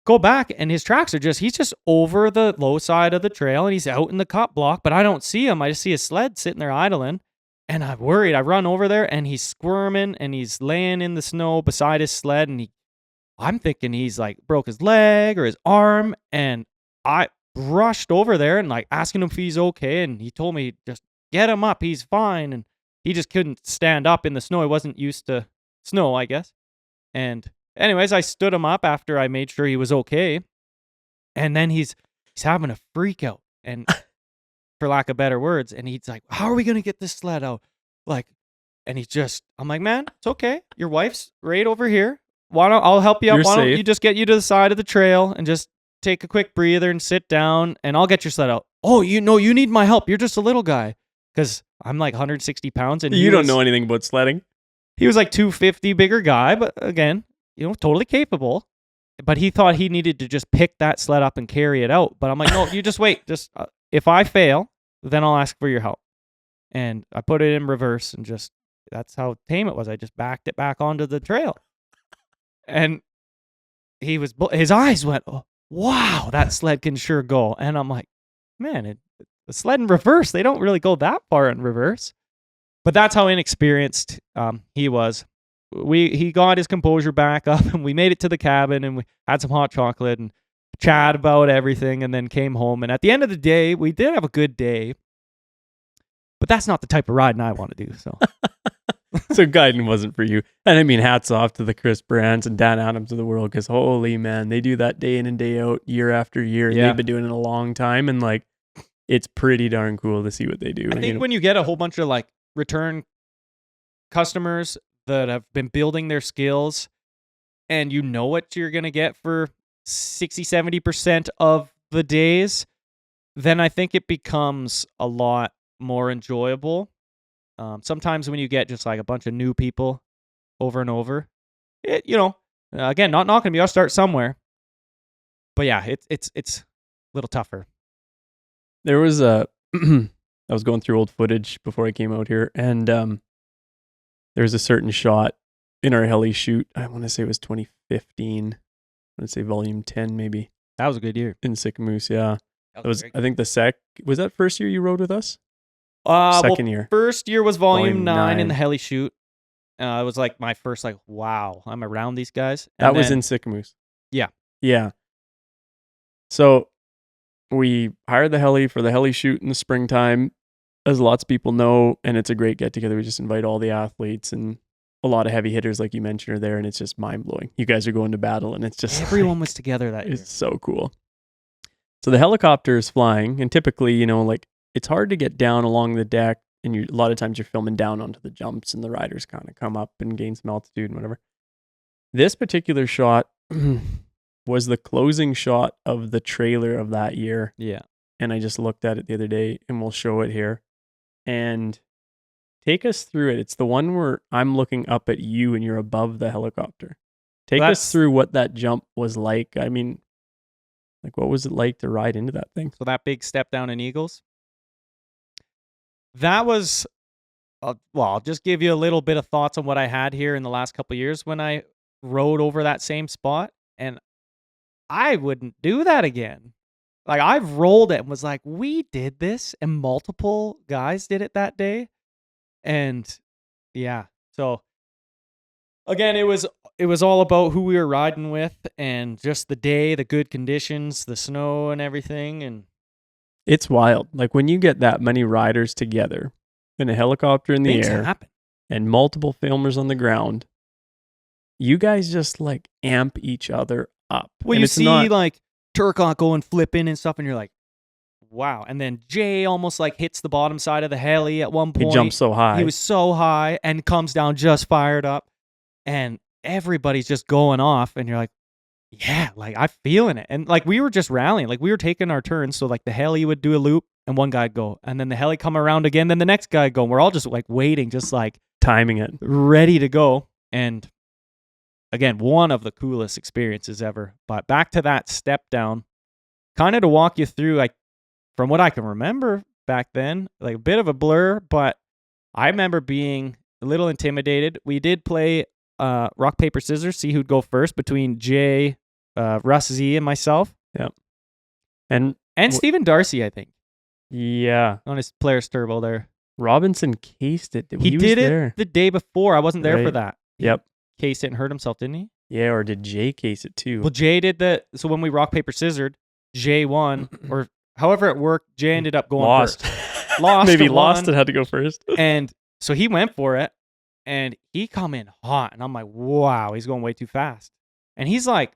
Go back, and his tracks are he's just over the low side of the trail, and he's out in the cut block, but I don't see him. I just see his sled sitting there idling, and I'm worried. I run over there, and he's squirming, and he's laying in the snow beside his sled, and I'm thinking he's broke his leg or his arm, and I rushed over there and asking him if he's okay, and he told me, just get him up. He's fine, and he just couldn't stand up in the snow. He wasn't used to snow, I guess. And anyways, I stood him up after I made sure he was okay. And then he's having a freak out, and for lack of better words. And he's like, how are we going to get this sled out? And I'm like, man, it's okay. Your wife's right over here. I'll help you out. Why don't you just get you to the side of the trail and just take a quick breather and sit down, and I'll get your sled out. Oh, you need my help. You're just a little guy. Because I'm 160 pounds. And you don't know anything about sledding. He was 250, bigger guy, but again, totally capable. But he thought he needed to just pick that sled up and carry it out. But I'm like, no, you just wait. If I fail, then I'll ask for your help. And I put it in reverse, and that's how tame it was. I just backed it back onto the trail. And his eyes went, oh, wow, that sled can sure go. And I'm like, man, the sled in reverse, they don't really go that far in reverse. But that's how inexperienced he was. He got his composure back up, and we made it to the cabin, and we had some hot chocolate and chat about everything, and then came home. And at the end of the day, we did have a good day. But that's not the type of riding I want to do. So So guiding wasn't for you. And I mean, hats off to the Chris Brands and Dan Adams of the world, because holy man, they do that day in and day out, year after year. Yeah. They've been doing it a long time, and it's pretty darn cool to see what they do. I think when you get a whole bunch of return customers that have been building their skills, and you know what you're going to get for 60-70% of the days, then I think it becomes a lot more enjoyable. Sometimes when you get just a bunch of new people over and over, again, not knocking me, I'll start somewhere. But yeah, it's a little tougher. There was I was going through old footage before I came out here, and there's a certain shot in our heli shoot. I want to say it was 2015. I want to say volume 10 maybe. That was a good year. In Sycamoose, yeah. That was I think was that first year you rode with us? Second year. First year was volume 9 in the heli shoot. It was my first wow, I'm around these guys. And that was in Sycamoose. Yeah. Yeah. So we hired the heli for the heli shoot in the springtime, as lots of people know, and it's a great get together. We just invite all the athletes, and a lot of heavy hitters, like you mentioned, are there, and it's just mind blowing. You guys are going to battle, and it's just Everyone was together that year. It's so cool. So the helicopter is flying, and typically, you know, like it's hard to get down along the deck, and a lot of times you're filming down onto the jumps, and the riders kind of come up and gain some altitude and whatever. This particular shot was the closing shot of the trailer of that year. Yeah. And I just looked at it the other day, and we'll show it here. And take us through it. It's the one where I'm looking up at you and you're above the helicopter. Take us through what that jump was like. I mean, like, what was it like to ride into that thing? So that big step down in Eagles. That was, well, I'll just give you a little bit of thoughts on what I had here in the last couple of years when I rode over that same spot. And I wouldn't do that again. Like, I've rolled it and was like, we did this, and multiple guys did it that day. And yeah, so again, it was all about who we were riding with and just the day, the good conditions, the snow and everything. And it's wild. Like, when you get that many riders together in a helicopter in the things air happen. and multiple filmers on the ground, you guys just like amp each other up. Well, and you it's see not, like Turcotte going flipping and stuff, and you're like, wow. And then Jay almost like hits the bottom side of the heli at one point. he jumps so high. He was so high and comes down just fired up, and everybody's just going off, and you're like, yeah, like I'm feeling it. And like we were just rallying, like we were taking our turns. So like the heli would do a loop and one guy'd go, and then the heli come around again, then the next guy go. And we're all just like waiting, just like timing it. ready to go. And again, one of the coolest experiences ever. But back to that step down, kind of to walk you through, like from what I can remember back then, like a bit of a blur, but I remember being a little intimidated. We did play rock, paper, scissors, see who'd go first between Jay, Russ Z, and myself. Yeah. And Stephen Darcy, I think, yeah, on his Players Turbo there. Robinson cased it. He was did it there. the day before. I wasn't there for Right. that. Yep. He cased it and hurt himself, didn't he? Yeah, or did Jay case it too? Well, Jay did so when we rock, paper, scissored, Jay won, or however it worked, Jay ended up going Lost. first. Lost. Maybe to lost one. and had to go first. And so he went for it, and he come in hot, and I'm like, wow, he's going way too fast. And he's like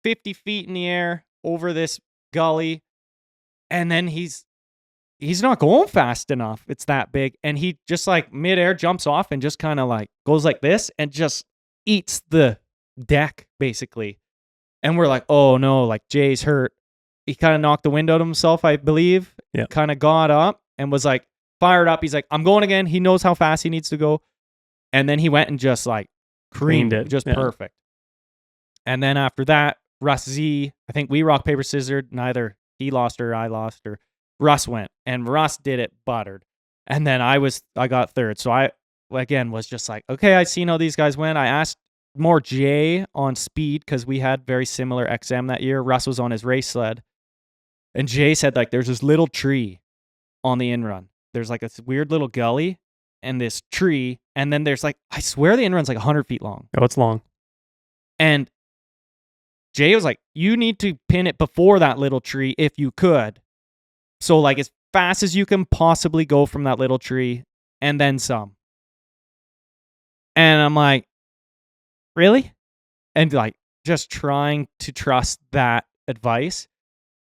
50 feet in the air over this gully, and then he's not going fast enough. It's that big. And he just like midair jumps off and just kind of like goes like this and just eats the deck basically. And we're like, oh no, like Jay's hurt. He kind of knocked the wind out of himself, I believe. Yeah. Kind of got up and was like fired up. He's like, I'm going again. He knows how fast he needs to go. And then he went and just like creamed it. Just perfect. And then after that, Russ Z, I think we rock, paper, scissors. Neither he lost or I lost, or Russ went, and Russ did it buttered. And then I got third. So I, again, was just like, okay, I seen how these guys went. I asked more Jay on speed because we had very similar XM that year. Russ was on his race sled. And Jay said, like, there's this little tree on the in-run. There's like this weird little gully and this tree. And then there's like, I swear the in-run's like 100 feet long. Oh, it's long. And Jay was like, you need to pin it before that little tree if you could. So like as fast as you can possibly go from that little tree and then some. And I'm like, really? And like just trying to trust that advice.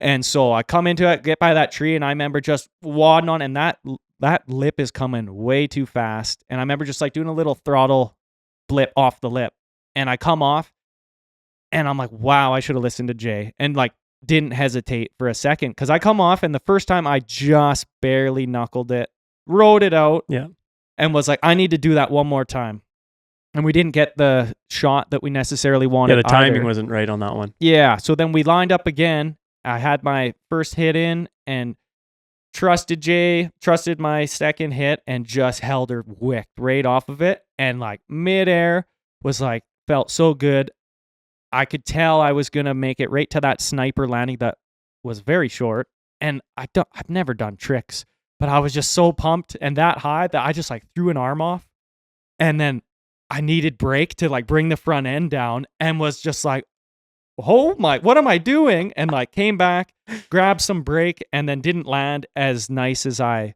And so I come into it, get by that tree, and I remember just wadding on, and that lip is coming way too fast. And I remember just like doing a little throttle blip off the lip. And I come off, and I'm like, wow, I should have listened to Jay. And like didn't hesitate for a second, because I come off, and the first time I just barely knuckled it, rode it out, Yeah. and was like, I need to do that one more time. And we didn't get the shot that we necessarily wanted. Yeah, the timing either. wasn't right on that one. Yeah, so then we lined up again. I had my first hit in and trusted Jay, trusted my second hit, and just held her wicked right off of it. And like midair was like, felt so good. I could tell I was going to make it right to that sniper landing that was very short. And I've never done tricks, but I was just so pumped and that high that I just like threw an arm off. And then I needed brake to like bring the front end down, and was just like, oh my, what am I doing? And like came back, grabbed some brake, and then didn't land as nice as I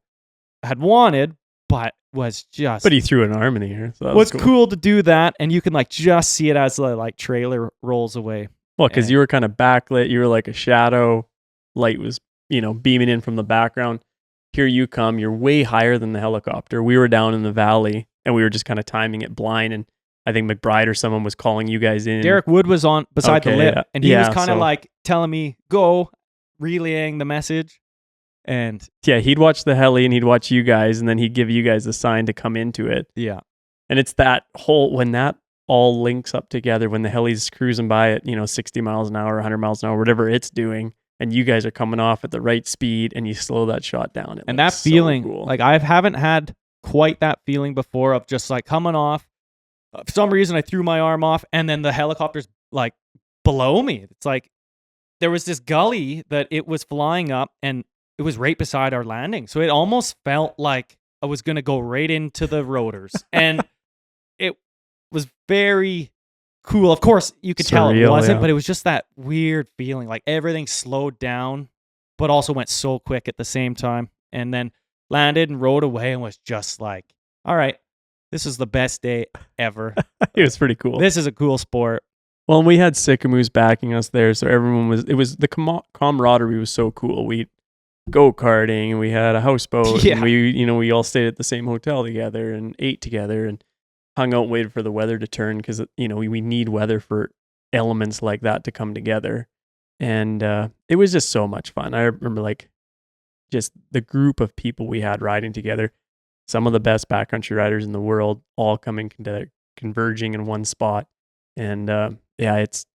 had wanted, but was just. But he threw an arm in the air. So that was was cool to do that, and you can like just see it as the like trailer rolls away. Well, because And- you were kind of backlit, you were like a shadow. Light was, beaming in from the background. Here you come. You're way higher than the helicopter. We were down in the valley, and we were just kind of timing it blind. And I think McBride or someone was calling you guys in. Derek Wood was on beside the Okay, lip, yeah. and he was Yeah, kind of so- like telling me go, relaying the message, and Yeah, he'd watch the heli and he'd watch you guys, and then he'd give you guys the sign to come into it. yeah, And it's that whole, when that all links up together, when the heli's cruising by at, 60 miles an hour, 100 miles an hour, whatever it's doing, and you guys are coming off at the right speed and you slow that shot down. and that looks so feeling, cool. like I haven't had quite that feeling before of just like coming off. For some reason, I threw my arm off, and then the helicopter's like below me. It's like there was this gully that it was flying up, and it was right beside our landing. So it almost felt like I was going to go right into the rotors. And it was very cool. Of course, you could tell it Surreal, wasn't, yeah. but it was just that weird feeling. Like everything slowed down, but also went so quick at the same time. And then landed and rode away and was just like, all right, this is the best day ever. It was pretty cool. This is a cool sport. Well, and we had Sycamoos backing us there, so everyone the camaraderie was so cool. We go-karting, and we had a houseboat, Yeah. and we all stayed at the same hotel together and ate together and hung out and waited for the weather to turn, because we need weather for elements like that to come together. And it was just so much fun. I remember like just the group of people we had riding together, some of the best backcountry riders in the world, all coming together, converging in one spot. And it's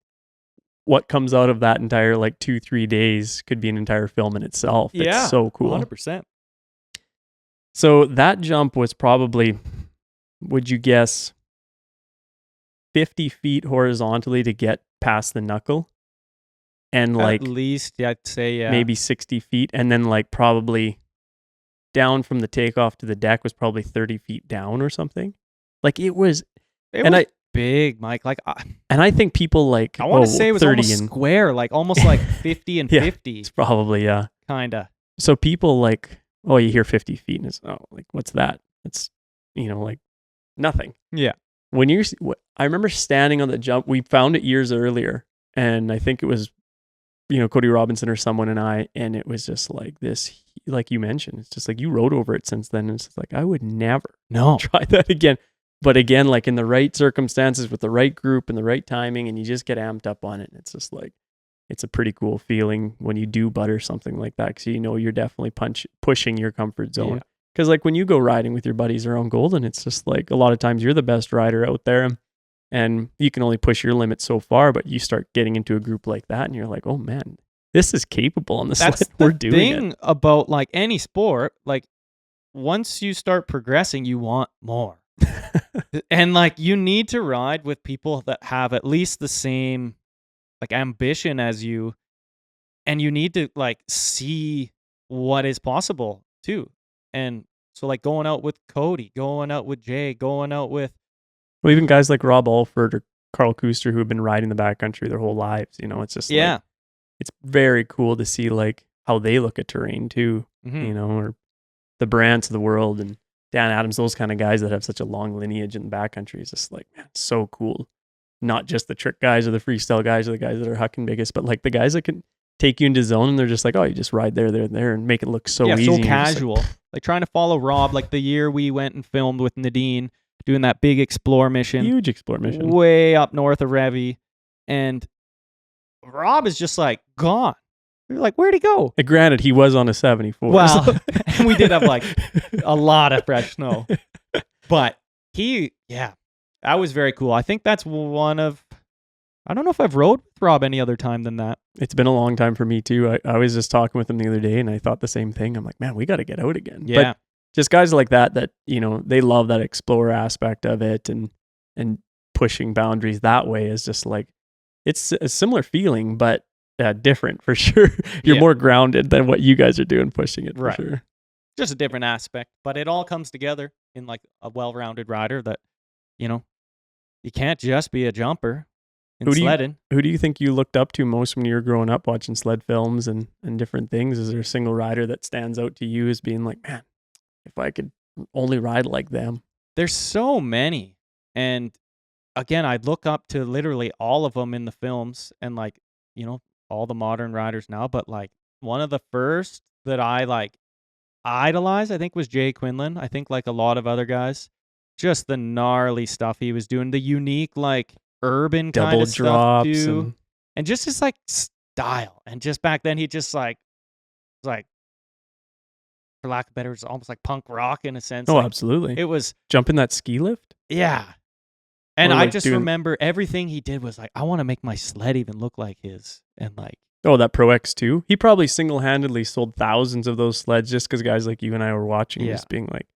what comes out of that entire like 2-3 days could be an entire film in itself. Yeah, It's so cool. 100%. So that jump was probably, would you guess, 50 feet horizontally to get past the knuckle, and like At least, yeah, I'd say, yeah. maybe 60 feet, and then like probably down from the takeoff to the deck was probably 30 feet down or something. Like it was, It and was big, Mike. Like I think people like, I want to say it was 30 almost and square, like almost like 50 and Yeah. 50, it's probably, yeah. kind of. So people like, oh, you hear 50 feet and it's, oh, like, what's that? It's, like nothing. Yeah. When I remember standing on the jump, we found it years earlier, and I think it was, Cody Robinson or someone and I, and it was just like this, like you mentioned, it's just like you rode over it since then. And it's just like, I would never No. try that again. But again, like in the right circumstances with the right group and the right timing, and you just get amped up on it. And it's just like, it's a pretty cool feeling when you do butter something like that, because you're definitely pushing your comfort zone. Yeah. Because like when you go riding with your buddies around Golden, it's just like a lot of times you're the best rider out there, and you can only push your limits so far. But you start getting into a group like that, and you're like, oh man, this is capable on the sled. That's We're the doing thing it. about like any sport. Like once you start progressing, you want more. And like you need to ride with people that have at least the same like ambition as you, and you need to like see what is possible too. And so like going out with Cody, going out with Jay, going out with Well, even guys like Rob Alford or Carl Kuster who have been riding the backcountry their whole lives, it's just yeah. like, it's very cool to see like how they look at terrain too, Mhm. or the Brants of the world and Dan Adams, those kind of guys that have such a long lineage in the backcountry. It's just like, man, it's so cool. Not just the trick guys or the freestyle guys or the guys that are hucking biggest, but like the guys that can take you into zone and they're just like, oh, you just ride there, and make it look so yeah, easy. so and you're just like, casual. Like trying to follow Rob, like the year we went and filmed with Nadine doing that big explore mission. huge explore mission. Way up north of Revy, and Rob is just like gone. We're like, where'd he go? And granted, he was on a 74. Well, so- and we did have like a lot of fresh snow, but that was very cool. I think that's one of, I don't know if I've rode with Rob any other time than that. It's been a long time for me too. I was just talking with him the other day and I thought the same thing. I'm like, man, we got to get out again. Yeah. But just guys like that, they love that explorer aspect of it and pushing boundaries that way is just like, it's a similar feeling, but different for sure. You're Yeah. more grounded than what you guys are doing pushing it for Right. sure. Just a different aspect, but it all comes together in like a well-rounded rider that, you can't just be a jumper. in sledding. Who do you think you looked up to most when you were growing up watching sled films and different things? Is there a single rider that stands out to you as being like, man, if I could only ride like them? There's so many. And again, I look up to literally all of them in the films and like, you know, all the modern riders now. But like one of the first that I like idolized, I think, was Jay Quinlan. I think like a lot of other guys, just the gnarly stuff he was doing, the unique like urban Double kind of drops stuff too. And just his like style. And just back then he just like was like, for lack of better, it was almost like punk rock in a sense. Oh, like, absolutely. it was, Jumping that ski lift? yeah. And Or, I like, just doing- remember everything he did was like, I want to make my sled even look like his. And like, Oh, that Pro X2? He probably single-handedly sold thousands of those sleds just because guys like you and I were watching, Yeah. just being like,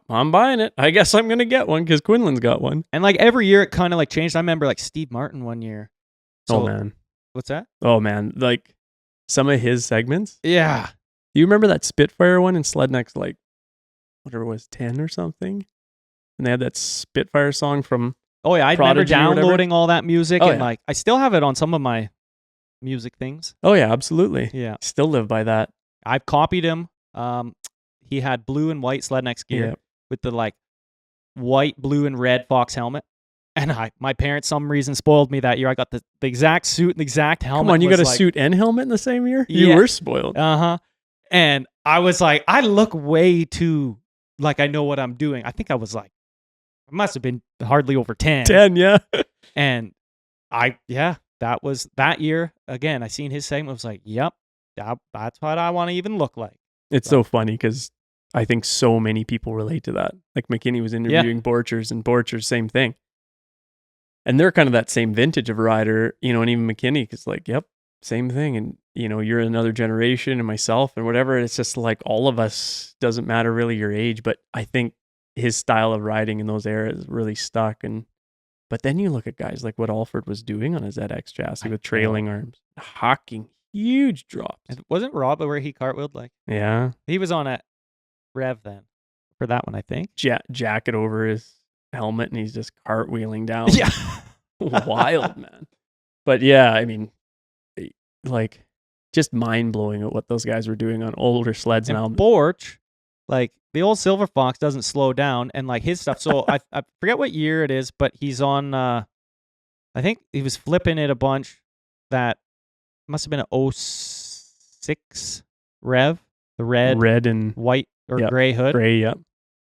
I'm buying it. I guess I'm going to get one because Quinlan's got one. and like every year it kind of like changed. I remember like Steve Martin one year. So, Oh, man. What's that? Oh, man. Like some of his segments. Yeah. Do you remember that Spitfire one in Sled Next, like, whatever it was, 10 or something? And they had that Spitfire song from, Oh yeah. I remember Prodigy or whatever? downloading all that music Oh, and yeah. like, I still have it on some of my music things. oh, yeah, absolutely. Yeah. Still live by that. I've copied him. He had blue and white Sled Next gear Yeah. with the like white, blue, and red Fox helmet. And my parents, some reason, spoiled me that year. I got the exact suit and the exact helmet. Come on, you was got a like, suit and helmet in the same year? You Yeah. were spoiled. Uh-huh. And I was like, I look way too like I know what I'm doing. I think I was like, I must have been hardly over 10. 10, yeah. And that was that year. Again, I seen his segment. I was like, yep, that's what I want to even look like. It's so funny because I think so many people relate to that. Like McKinney was interviewing Borchers, and Borchers, same thing. And they're kind of that same vintage of rider, you know, and even McKinney, because like, yep, same thing. And, you know, you're another generation and myself and whatever. It's just like all of us, doesn't matter really your age, but I think his style of riding in those eras really stuck. But then you look at guys like what Alford was doing on his ZX chassis with trailing arms, hawking huge drops. It wasn't Rob where he cartwheeled like Yeah. he was on a Rev then for that one, I think. Jacket over his helmet and he's just cartwheeling down. Yeah. Wild, man. But yeah, I mean, like, just mind-blowing at what those guys were doing on older sleds now. And Borch, like the old Silver Fox doesn't slow down and like his stuff. So I forget what year it is, but he's on, I think he was flipping it a bunch. That must have been an 06 Rev, the red and white or Yep. gray hood. gray, yep.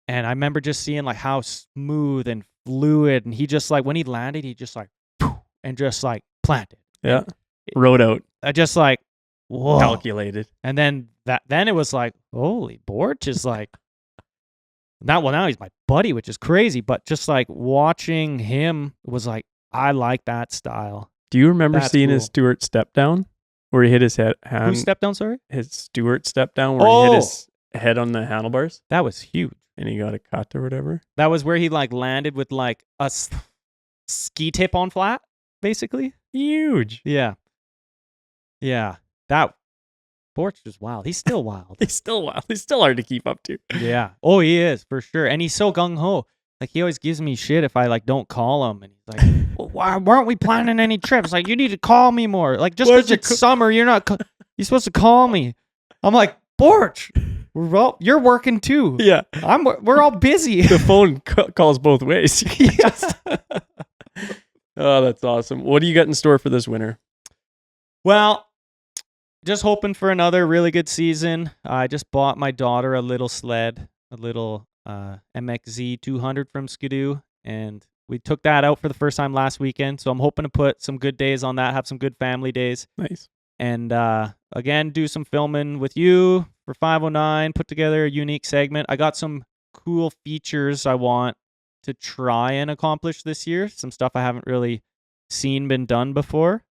And I remember just seeing like how smooth and fluid. And he just like, when he landed, he just like, and just like planted. Yeah. And Rode out, I just like, whoa. calculated. And then then it was like, holy, Borch is like, now he's my buddy, which is crazy. But just like watching him was like, I like that style. Do you remember That's seeing his cool. Stewart step down where he hit his hand? Who stepped down, sorry? His Stewart step down where he hit his head on the handlebars That was huge. and he got a cut or whatever. That was where he like landed with like a ski tip on flat, basically. Huge. Yeah. Yeah. That Borch is wild. He's still wild. He's still wild. He's still hard to keep up to. Yeah. Oh, he is for sure. And he's so gung ho. Like he always gives me shit if I like don't call him, and he's like, well, "Why weren't we planning any trips? Like you need to call me more. Like just Why'd because you it's summer, you're supposed to call me." I'm like, Borch, you're working too. Yeah. We're all busy. The phone calls both ways. Yes. Oh, that's awesome. What do you got in store for this winter? Well, just hoping for another really good season. I just bought my daughter a little sled, a little MXZ 200 from Skidoo, and we took that out for the first time last weekend. So I'm hoping to put some good days on that, have some good family days, Nice. and again, do some filming with you for 509, put together a unique segment. I got some cool features I want to try and accomplish this year, some stuff I haven't really been done before.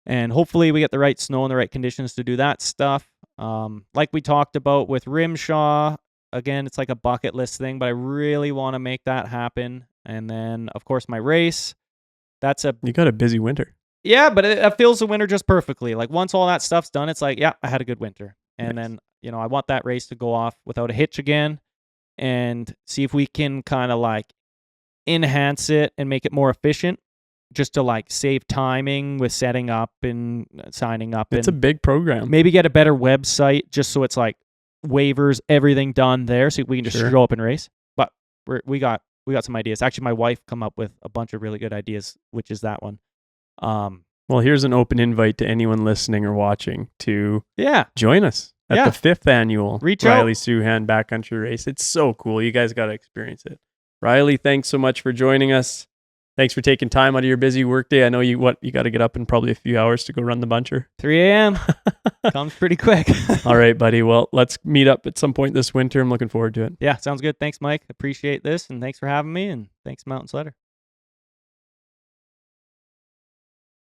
And hopefully we get the right snow and the right conditions to do that stuff. Like we talked about with Rimshaw, again, it's like a bucket list thing, but I really want to make that happen. And then, of course, my race. You got a busy winter. Yeah, but it fills the winter just perfectly. Like once all that stuff's done, it's like, yeah, I had a good winter. And Nice. then, I want that race to go off without a hitch again and see if we can kind of like enhance it and make it more efficient. just to like save timing with setting up and signing up. It's a and big program. maybe get a better website just so it's like waivers, everything done there, so we can just Sure. show up and race. But we got some ideas. Actually, my wife come up with a bunch of really good ideas, which is that one. Well, here's an open invite to anyone listening or watching to Yeah. join us at Yeah. the 5th annual Reach out. Riley Suhan backcountry race. It's so cool. You guys got to experience it. Riley, thanks so much for joining us. Thanks for taking time out of your busy workday. I know you got to get up in probably a few hours to go run the buncher. 3 a.m. comes pretty quick. All right, buddy. Well, let's meet up at some point this winter. I'm looking forward to it. Yeah, sounds good. Thanks, Mike. Appreciate this, and thanks for having me, and thanks, Mountain Sledder.